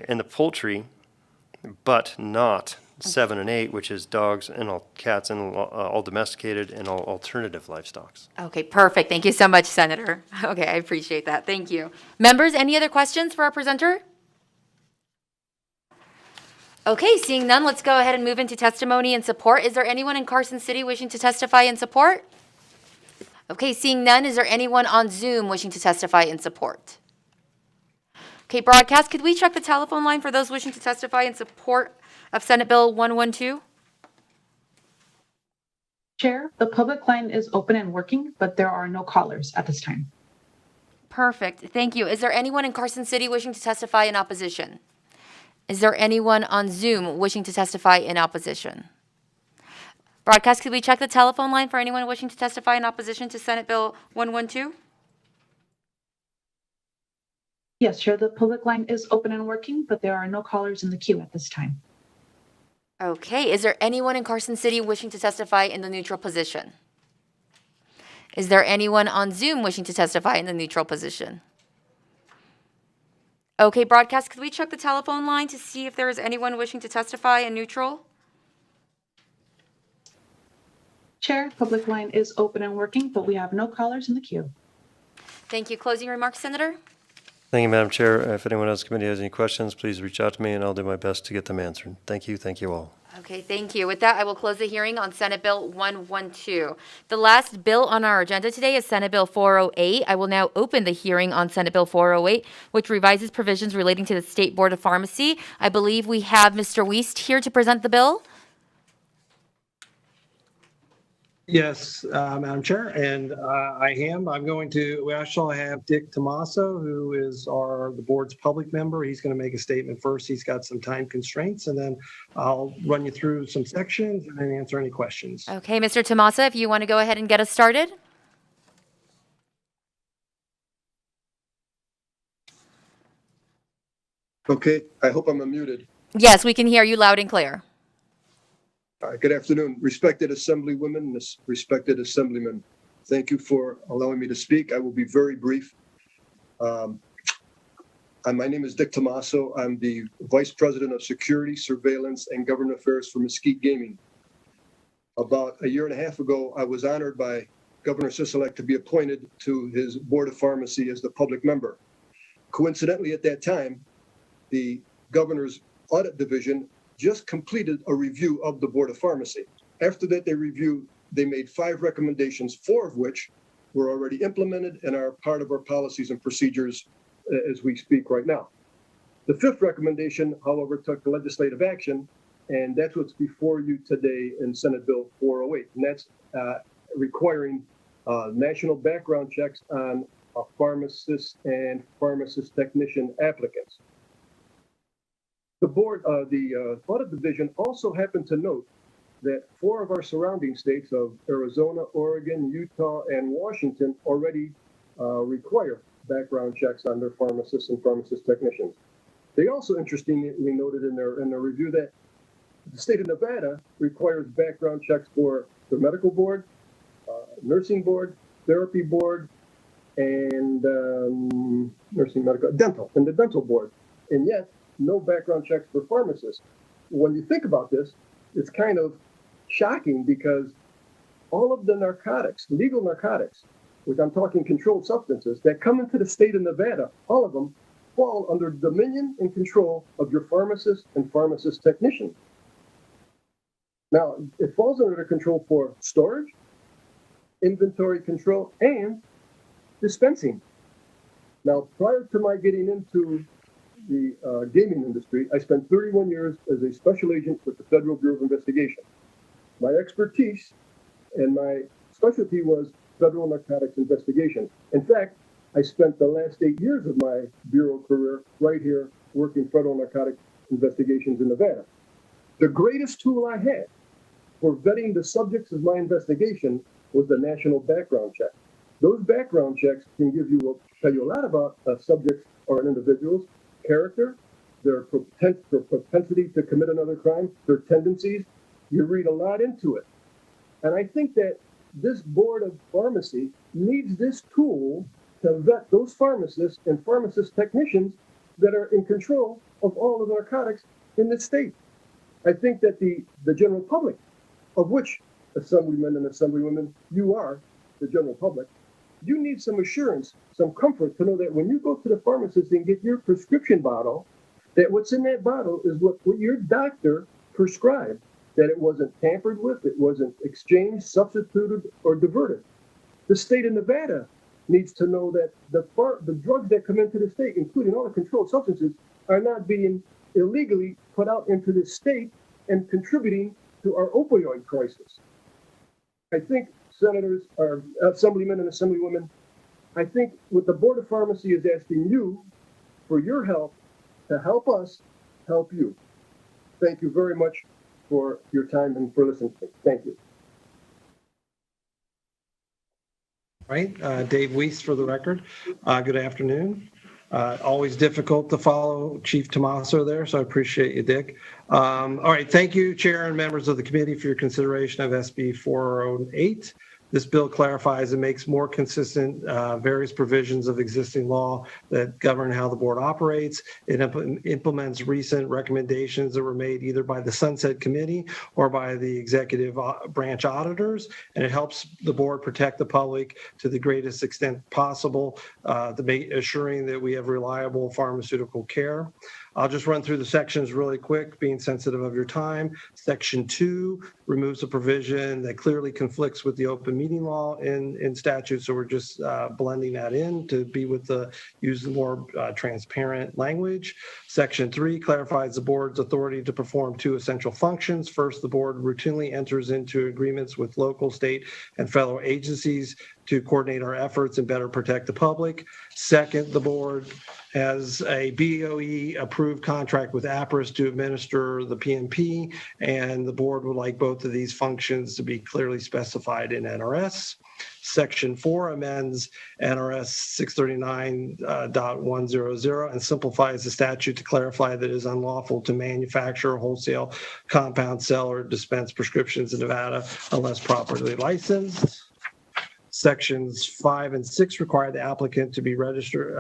Speaker 19: and the poultry, but not 7 and 8, which is dogs and all cats and all domesticated and all alternative livestock.
Speaker 1: Okay, perfect. Thank you so much, Senator. Okay, I appreciate that. Thank you. Members, any other questions for our presenter? Okay, seeing none, let's go ahead and move into testimony and support. Is there anyone in Carson City wishing to testify in support? Okay, seeing none, is there anyone on Zoom wishing to testify in support? Okay, broadcast, could we check the telephone line for those wishing to testify in support of Senate Bill 112?
Speaker 12: Chair, the public line is open and working, but there are no callers at this time.
Speaker 1: Perfect, thank you. Is there anyone in Carson City wishing to testify in opposition? Is there anyone on Zoom wishing to testify in opposition? Broadcast, could we check the telephone line for anyone wishing to testify in opposition to Senate Bill 112?
Speaker 12: Yes, Chair, the public line is open and working, but there are no callers in the queue at this time.
Speaker 1: Okay, is there anyone in Carson City wishing to testify in the neutral position? Is there anyone on Zoom wishing to testify in the neutral position? Okay, broadcast, could we check the telephone line to see if there is anyone wishing to testify in neutral?
Speaker 12: Chair, public line is open and working, but we have no callers in the queue.
Speaker 1: Thank you. Closing remarks, Senator?
Speaker 19: Thank you, Madam Chair. If anyone else in the committee has any questions, please reach out to me, and I'll do my best to get them answered. Thank you. Thank you all.
Speaker 1: Okay, thank you. With that, I will close the hearing on Senate Bill 112. The last bill on our agenda today is Senate Bill 408. I will now open the hearing on Senate Bill 408, which revises provisions relating to the State Board of Pharmacy. I believe we have Mr. Wiest here to present the bill.
Speaker 8: Yes, Madam Chair, and I'm going to, we also have Dick Tomaso, who is the board's public member. He's going to make a statement first. He's got some time constraints, and then I'll run you through some sections and then answer any questions.
Speaker 1: Okay, Mr. Tomasa, if you want to go ahead and get us started.
Speaker 20: Okay, I hope I'm unmuted.
Speaker 1: Yes, we can hear you loud and clear.
Speaker 20: All right, good afternoon. Respected Assemblywomen and respected Assemblymen, thank you for allowing me to speak. I will be very brief. My name is Dick Tomaso. I'm the Vice President of Security, Surveillance, and Government Affairs for Mesquite Gaming. About a year and a half ago, I was honored by Governor Sisolak to be appointed to his Board of Pharmacy as the public member. Coincidentally, at that time, the governor's audit division just completed a review of the Board of Pharmacy. After that, they made 5 recommendations, 4 of which were already implemented and are part of our policies and procedures as we speak right now. The 5th recommendation, however, took legislative action, and that's what's before you today in Senate Bill 408, and that's requiring national background checks on pharmacists and pharmacist technician applicants. The board, the audit division also happened to note that 4 of our surrounding states of Arizona, Oregon, Utah, and Washington already require background checks on their pharmacists and pharmacist technicians. They also interestingly noted in their review that the state of Nevada requires background checks for the medical board, nursing board, therapy board, and the dental board, and yet no background checks for pharmacists. When you think about this, it's kind of shocking because all of the narcotics, legal narcotics, which I'm talking controlled substances, that come into the state of Nevada, all of them fall under dominion and control of your pharmacist and pharmacist technician. Now, it falls under the control for storage, inventory control, and dispensing. Now, prior to my getting into the gaming industry, I spent 31 years as a special agent with the Federal Bureau of Investigation. My expertise and my specialty was federal narcotics investigation. In fact, I spent the last 8 years of my bureau career right here working federal narcotics investigations in Nevada. The greatest tool I had for vetting the subjects of my investigation was the national background check. Those background checks can tell you a lot about subjects or an individual's character, their propensity to commit another crime, their tendencies. You read a lot into it. And I think that this Board of Pharmacy needs this tool to vet those pharmacists and pharmacist technicians that are in control of all the narcotics in the state. I think that the general public, of which Assemblymen and Assemblywomen, you are the general public, you need some assurance, some comfort to know that when you go to the pharmacist and get your prescription bottle, that what's in that bottle is what your doctor prescribed, that it wasn't tampered with, it wasn't exchanged, substituted, or diverted. The state of Nevada needs to know that the drugs that come into the state, including all the controlled substances, are not being illegally put out into the state and contributing to our opioid crisis. I think senators, or assemblymen and assemblywomen, I think what the Board of Pharmacy is asking you for your help to help us help you. Thank you very much for your time and for listening to me. Thank you.
Speaker 8: All right, Dave Wiest for the record. Good afternoon. Always difficult to follow Chief Tomaso there, so I appreciate you, Dick. All right, thank you, Chair and members of the committee, for your consideration of SB 408. This bill clarifies and makes more consistent various provisions of existing law that govern how the board operates. It implements recent recommendations that were made either by the Sunset Committee or by the executive branch auditors, and it helps the board protect the public to the greatest extent possible, assuring that we have reliable pharmaceutical care. I'll just run through the sections really quick, being sensitive of your time. Section 2 removes a provision that clearly conflicts with the open meeting law in statute, so we're just blending that in to be with the use the more transparent language. Section 3 clarifies the board's authority to perform 2 essential functions. First, the board routinely enters into agreements with local, state, and federal agencies to coordinate our efforts and better protect the public. Second, the board has a BOE approved contract with APRIS to administer the PMP, and the board would like both of these functions to be clearly specified in NRS. Section 4 amends NRS 639.100 and simplifies the statute to clarify that it is unlawful to manufacture, wholesale, compound, sell, or dispense prescriptions in Nevada unless properly licensed. Sections 5 and 6 require the applicant to be registered,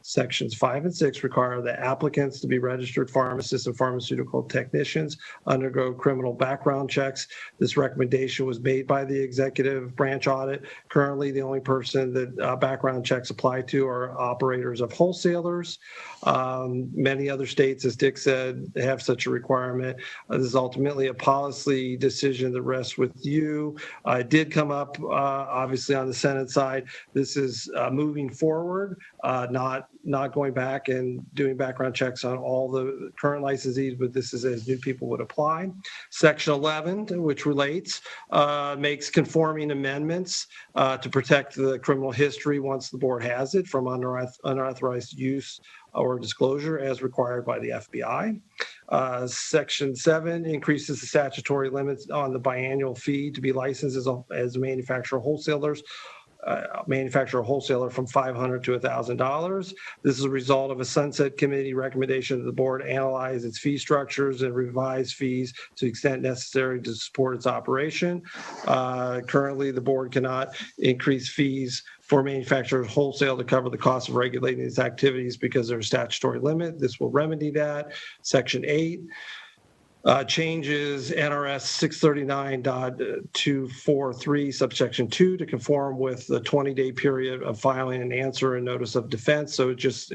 Speaker 8: Sections 5 and 6 require the applicants to be registered pharmacists and pharmaceutical technicians, undergo criminal background checks. This recommendation was made by the executive branch audit. Currently, the only person that background checks apply to are operators of wholesalers. Many other states, as Dick said, have such a requirement. This is ultimately a policy decision that rests with you. It did come up, obviously, on the Senate side. This is moving forward, not going back and doing background checks on all the current licensees, but this is as new people would apply. Section 11, which relates, makes conforming amendments to protect the criminal history once the board has it from unauthorized use or disclosure as required by the FBI. Section 7 increases the statutory limits on the biannual fee to be licensed as a manufacturer wholesaler from $500 to $1,000. This is a result of a Sunset Committee recommendation that the board analyze its fee structures and revise fees to the extent necessary to support its operation. Currently, the board cannot increase fees for manufacturers wholesale to cover the cost of regulating these activities because there's a statutory limit. This will remedy that. Section 8 changes NRS 639.243 subsection 2 to conform with the 20-day period of filing an answer and notice of defense. So it just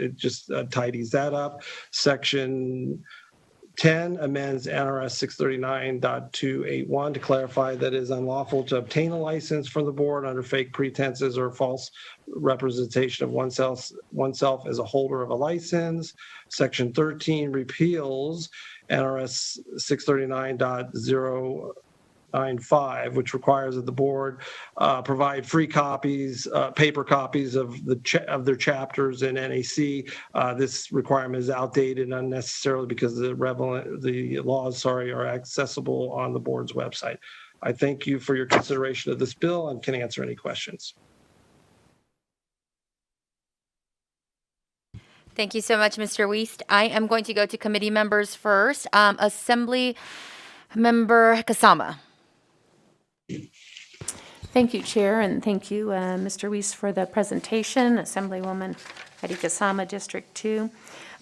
Speaker 8: tidies that up. Section 10 amends NRS 639.281 to clarify that it is unlawful to obtain a license from the board under fake pretenses or false representation of oneself as a holder of a license. Section 13 repeals NRS 639.095, which requires that the board provide free copies, paper copies of their chapters in NAC. This requirement is outdated and unnecessarily because the laws are accessible on the board's website. I thank you for your consideration of this bill and can answer any questions.
Speaker 1: Thank you so much, Mr. Wiest. I am going to go to committee members first. Assembly Member Kasama.
Speaker 21: Thank you, Chair, and thank you, Mr. Wiest, for the presentation. Assemblywoman Heidi Kasama, District 2.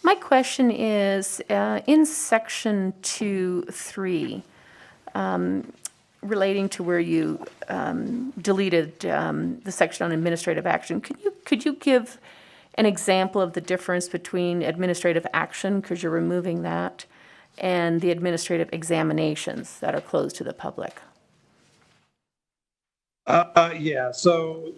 Speaker 21: My question is, in Section 2.3, relating to where you deleted the section on administrative action, could you give an example of the difference between administrative action, because you're removing that, and the administrative examinations that are closed to the public?
Speaker 8: Yeah, so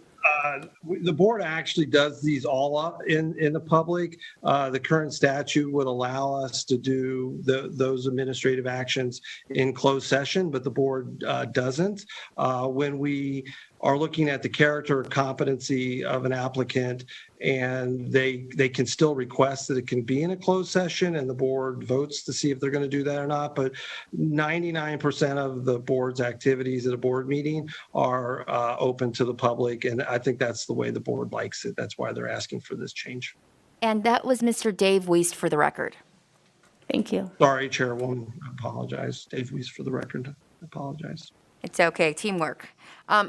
Speaker 8: the board actually does these all up in the public. The current statute would allow us to do those administrative actions in closed session, but the board doesn't. When we are looking at the character or competency of an applicant, and they can still request that it can be in a closed session, and the board votes to see if they're going to do that or not. But 99% of the board's activities at a board meeting are open to the public, and I think that's the way the board likes it. That's why they're asking for this change.
Speaker 1: And that was Mr. Dave Wiest for the record.
Speaker 21: Thank you.
Speaker 8: Sorry, Chairwoman. I apologize. Dave Wiest for the record. I apologize.
Speaker 1: It's okay. Teamwork.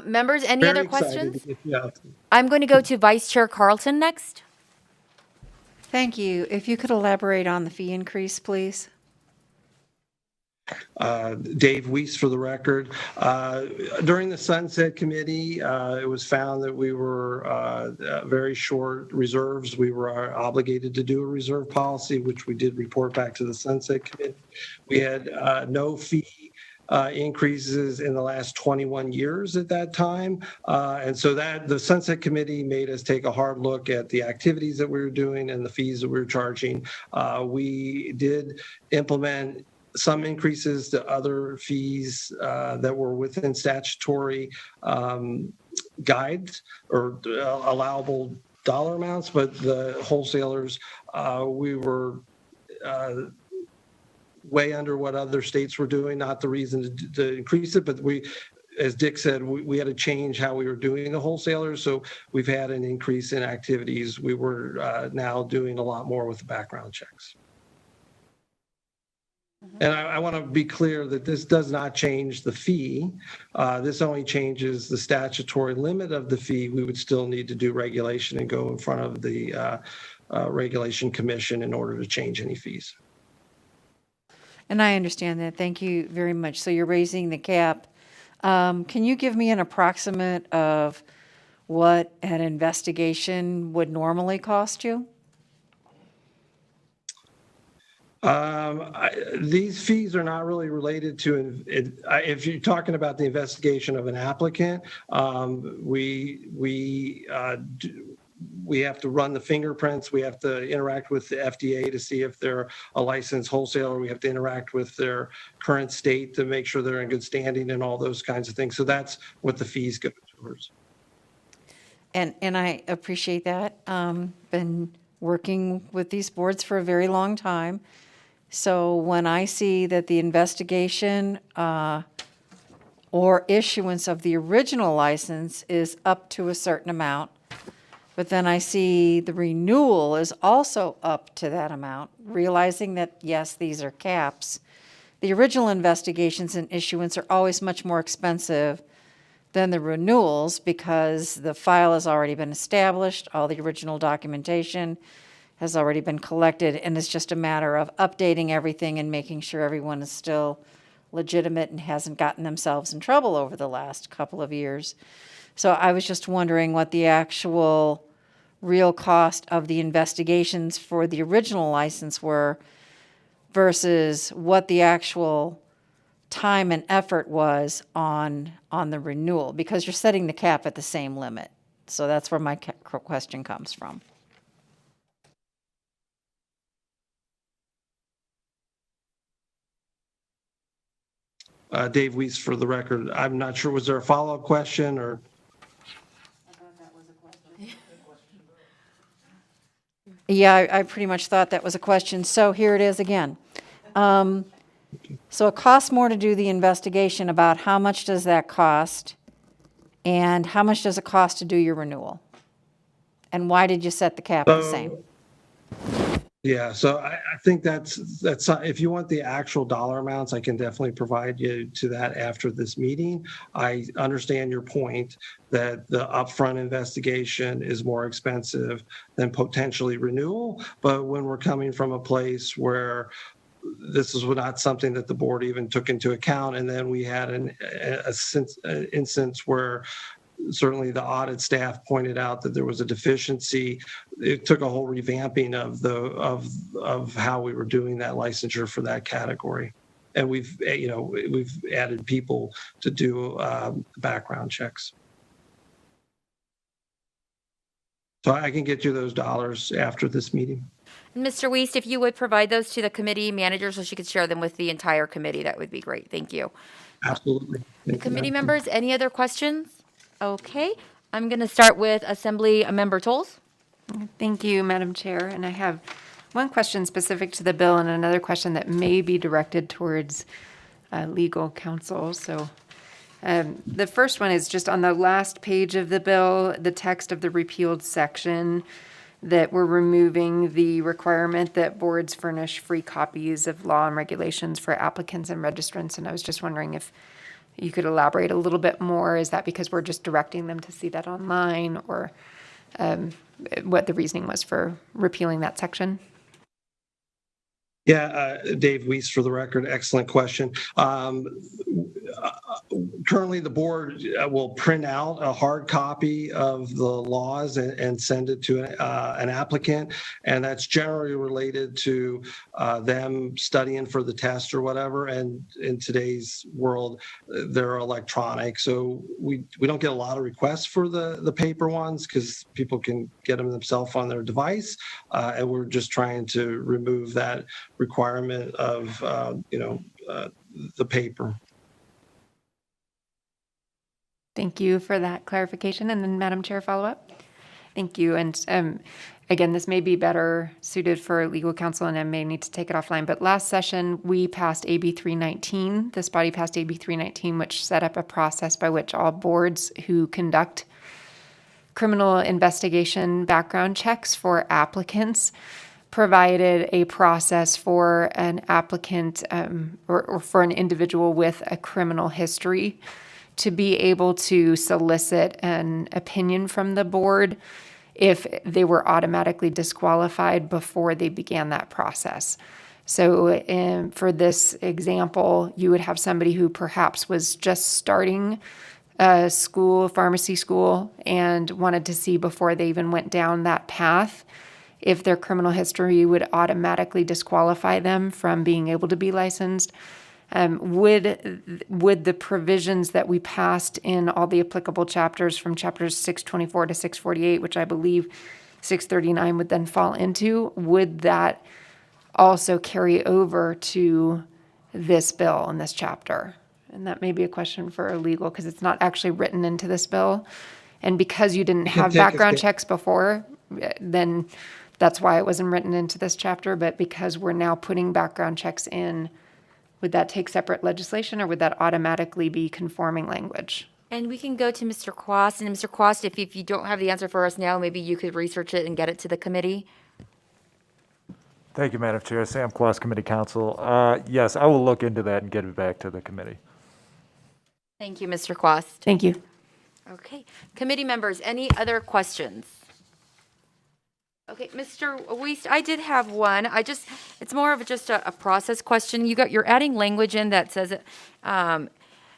Speaker 1: Members, any
Speaker 8: Very
Speaker 1: other
Speaker 8: excited
Speaker 1: questions?
Speaker 8: to get you out.
Speaker 1: I'm going to go to Vice Chair Carlton next.
Speaker 5: Thank you. If you could elaborate on the fee increase, please.
Speaker 8: Dave Weiss for the record. During the Sunset Committee, it was found that we were very short reserves. We were obligated to do a reserve policy, which we did report back to the Sunset Committee. We had no fee increases in the last 21 years at that time. And so that the Sunset Committee made us take a hard look at the activities that we were doing and the fees that we were charging. We did implement some increases to other fees that were within statutory guides or allowable dollar amounts, but the wholesalers, we were way under what other states were doing, not the reason to increase it, but we, as Dick said, we had to change how we were doing the wholesalers. So we've had an increase in activities. We were now doing a lot more with the background checks. And I want to be clear that this does not change the fee. This only changes the statutory limit of the fee. We would still need to do regulation and go in front of the Regulation Commission in order to change any fees.
Speaker 5: And I understand that. Thank you very much. So you're raising the cap. Can you give me an approximate of what an investigation would normally cost you?
Speaker 8: These fees are not really related to, if you're talking about the investigation of an applicant, we have to run the fingerprints. We have to interact with the FDA to see if they're a licensed wholesaler. We have to interact with their current state to make sure they're in good standing and all those kinds of things. So that's what the fees go towards.
Speaker 5: And I appreciate that. Been working with these boards for a very long time. So when I see that the investigation or issuance of the original license is up to a certain amount, but then I see the renewal is also up to that amount, realizing that, yes, these are caps. The original investigations and issuance are always much more expensive than the renewals because the file has already been established, all the original documentation has already been collected, and it's just a matter of updating everything and making sure everyone is still legitimate and hasn't gotten themselves in trouble over the last couple of years. So I was just wondering what the actual real cost of the investigations for the original license were versus what the actual time and effort was on the renewal, because you're setting the cap at the same limit. So that's where my question comes from.
Speaker 8: Dave Weiss for the record. I'm not sure, was there a follow-up question or?
Speaker 5: Yeah, I pretty much thought that was a question. So here it is again. So it costs more to do the investigation. About how much does that cost? And how much does it cost to do your renewal? And why did you set the cap the same?
Speaker 8: Yeah, so I think that's if you want the actual dollar amounts, I can definitely provide you to that after this meeting. I understand your point that the upfront investigation is more expensive than potentially renewal, but when we're coming from a place where this is not something that the board even took into account, and then we had an instance where certainly the audit staff pointed out that there was a deficiency. It took a whole revamping of how we were doing that licensure for that category. And we've added people to do background checks. So I can get you those dollars after this meeting.
Speaker 1: Mr. Weiss, if you would provide those to the committee manager so she could share them with the entire committee, that would be great. Thank you.
Speaker 8: Absolutely.
Speaker 1: Committee members, any other questions? Okay, I'm going to start with Assembly Member Tolles.
Speaker 10: Thank you, Madam Chair. And I have one question specific to the bill and another question that may be directed towards legal counsel. So the first one is just on the last page of the bill, the text of the repealed section that we're removing the requirement that boards furnish free copies of law and regulations for applicants and registrants. And I was just wondering if you could elaborate a little bit more. Is that because we're just directing them to see that online, or what the reasoning was for repealing that section?
Speaker 8: Yeah, Dave Weiss for the record. Excellent question. Currently, the board will print out a hard copy of the laws and send it to an applicant, and that's generally related to them studying for the test or whatever. And in today's world, they're electronic, so we don't get a lot of requests for the paper ones because people can get them themselves on their device, and we're just trying to remove that requirement of the paper.
Speaker 10: Thank you for that clarification. And then, Madam Chair, follow up. Thank you. And again, this may be better suited for legal counsel, and I may need to take it offline. But last session, we passed AB 319. This body passed AB 319, which set up a process by which all boards who conduct criminal investigation background checks for applicants provided a process for an applicant or for an individual with a criminal history to be able to solicit an opinion from the board if they were automatically disqualified before they began that process. So for this example, you would have somebody who perhaps was just starting a school, pharmacy school, and wanted to see before they even went down that path if their criminal history would automatically disqualify them from being able to be licensed. Would the provisions that we passed in all the applicable chapters from chapters 624 to 648, which I believe 639 would then fall into, would that also carry over to this bill in this chapter? And that may be a question for legal because it's not actually written into this bill. And because you didn't have background checks before, then that's why it wasn't written into this chapter. But because we're now putting background checks in, would that take separate legislation or would that automatically be conforming language?
Speaker 1: And we can go to Mr. Quast. And Mr. Quast, if you don't have the answer for us now, maybe you could research it and get it to the committee.
Speaker 2: Thank you, Madam Chair. Sam Quast, Committee Counsel. Yes, I will look into that and get it back to the committee.
Speaker 1: Thank you, Mr. Quast.
Speaker 3: Thank you.
Speaker 1: Okay. Committee members, any other questions? Okay, Mr. Weiss, I did have one. It's more of just a process question. You're adding language in that says that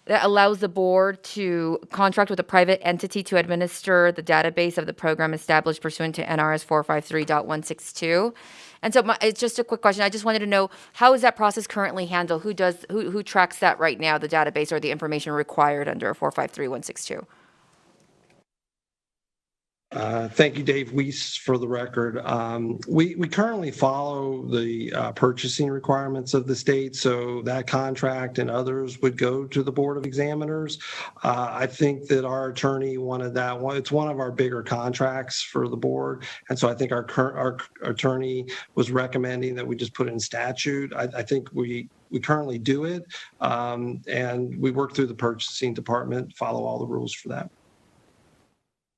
Speaker 1: allows the board to contract with a private entity to administer the database of the program established pursuant to NRS 453.162. And so it's just a quick question. I just wanted to know, how is that process currently handled? Who tracks that right now, the database or the information required under 453.162?
Speaker 8: Thank you, Dave Weiss, for the record. We currently follow the purchasing requirements of the state, so that contract and others would go to the Board of Examiners. I think that our attorney wanted that one. It's one of our bigger contracts for the board, and so I think our attorney was recommending that we just put it in statute. I think we currently do it, and we work through the purchasing department, follow all the rules for that.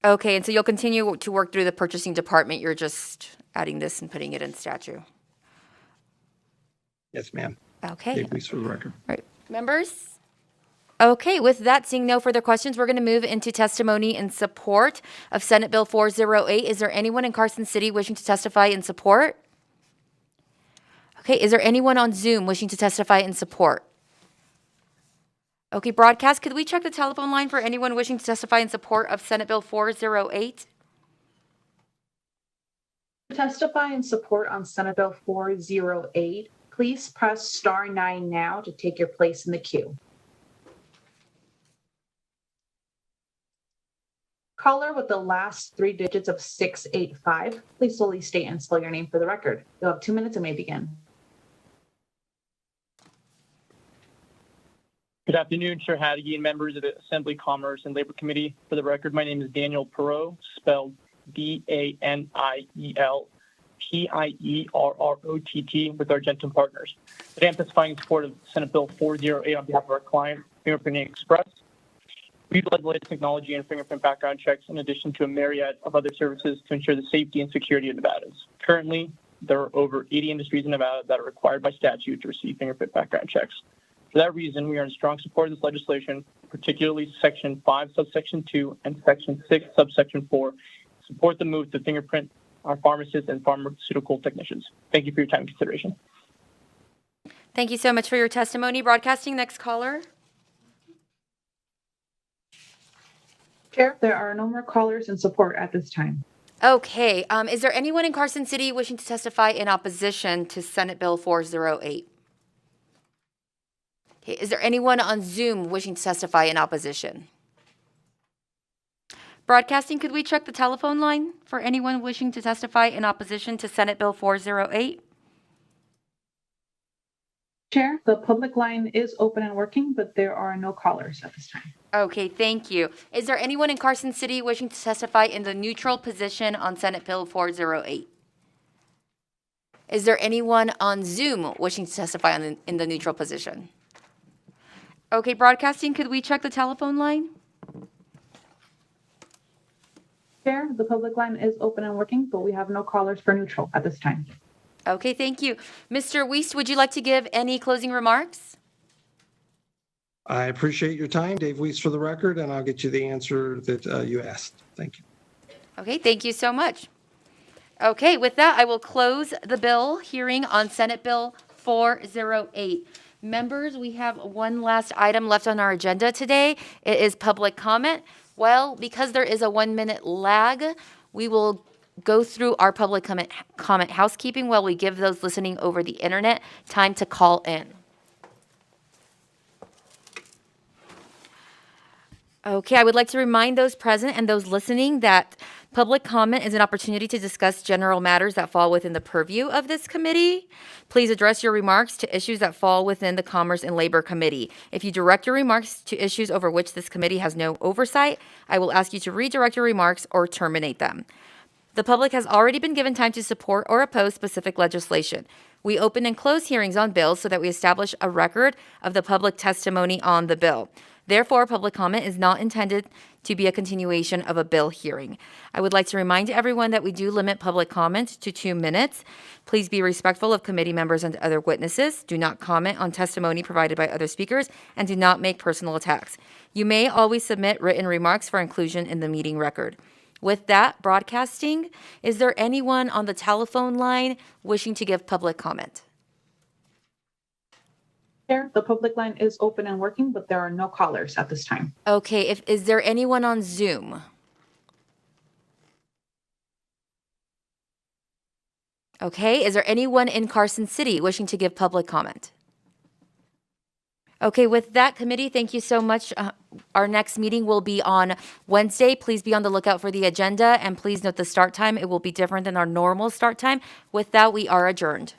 Speaker 1: Okay, and so you'll continue to work through the purchasing department. You're just adding this and putting it in statute.
Speaker 8: Yes, ma'am.
Speaker 1: Okay.
Speaker 8: Dave Weiss for the record.
Speaker 1: Right. Members? Okay, with that, seeing no further questions, we're going to move into testimony in support of Senate Bill 408. Is there anyone in Carson City wishing to testify in support? Okay, is there anyone on Zoom wishing to testify in support? Okay, broadcast, could we check the telephone line for anyone wishing to testify in support of Senate Bill 408?
Speaker 12: To testify in support on Senate Bill 408, please press star 9 now to take your place in the queue. Caller with the last 3 digits of 685, please slowly state and spell your name for the record. You'll have 2 minutes and may begin.
Speaker 22: Good afternoon, Chair Haddigy and members of the Assembly, Commerce, and Labor Committee. For the record, my name is Daniel Perot, spelled DANIEL-PIERROTT, with Argentum Partners. Today I'm testifying in support of Senate Bill 408 on behalf of our client, Fingerprinting Express. We utilize the latest technology and fingerprint background checks in addition to a myriad of other services to ensure the safety and security of Nevadans. Currently, there are over 80 industries in Nevada that are required by statute to receive fingerprint background checks. For that reason, we are in strong support of this legislation, particularly Section 5, Subsection 2, and Section 6, Subsection 4, support the move to fingerprint our pharmacists and pharmaceutical technicians. Thank you for your time and consideration.
Speaker 1: Thank you so much for your testimony. Broadcasting, next caller.
Speaker 12: Chair, there are no more callers in support at this time.
Speaker 1: Okay, is there anyone in Carson City wishing to testify in opposition to Senate Bill 408? Okay, is there anyone on Zoom wishing to testify in opposition? Broadcasting, could we check the telephone line for anyone wishing to testify in opposition to Senate Bill 408?
Speaker 12: Chair, the public line is open and working, but there are no callers at this time.
Speaker 1: Okay, thank you. Is there anyone in Carson City wishing to testify in the neutral position on Senate Bill 408? Is there anyone on Zoom wishing to testify in the neutral position? Okay, broadcasting, could we check the telephone line?
Speaker 12: Chair, the public line is open and working, but we have no callers for neutral at this time.
Speaker 1: Okay, thank you. Mr. Wiest, would you like to give any closing remarks?
Speaker 8: I appreciate your time, Dave Weiss for the record, and I'll get you the answer that you asked. Thank you.
Speaker 1: Okay, thank you so much. Okay, with that, I will close the bill hearing on Senate Bill 408. Members, we have one last item left on our agenda today. It is public comment. Well, because there is a 1-minute lag, we will go through our public comment housekeeping while we give those listening over the internet time to call in. Okay, I would like to remind those present and those listening that public comment is an opportunity to discuss general matters that fall within the purview of this committee. Please address your remarks to issues that fall within the Commerce and Labor Committee. If you direct your remarks to issues over which this committee has no oversight, I will ask you to redirect your remarks or terminate them. The public has already been given time to support or oppose specific legislation. We open and close hearings on bills so that we establish a record of the public testimony on the bill. Therefore, public comment is not intended to be a continuation of a bill hearing. I would like to remind everyone that we do limit public comment to 2 minutes. Please be respectful of committee members and other witnesses. Do not comment on testimony provided by other speakers, and do not make personal attacks. You may always submit written remarks for inclusion in the meeting record. With that, broadcasting, is there anyone on the telephone line wishing to give public comment?
Speaker 12: Chair, the public line is open and working, but there are no callers at this time.
Speaker 1: Okay, is there anyone on Zoom? Okay, is there anyone in Carson City wishing to give public comment? Okay, with that, committee, thank you so much. Our next meeting will be on Wednesday. Please be on the lookout for the agenda, and please note the start time. It will be different than our normal start time. With that, we are adjourned.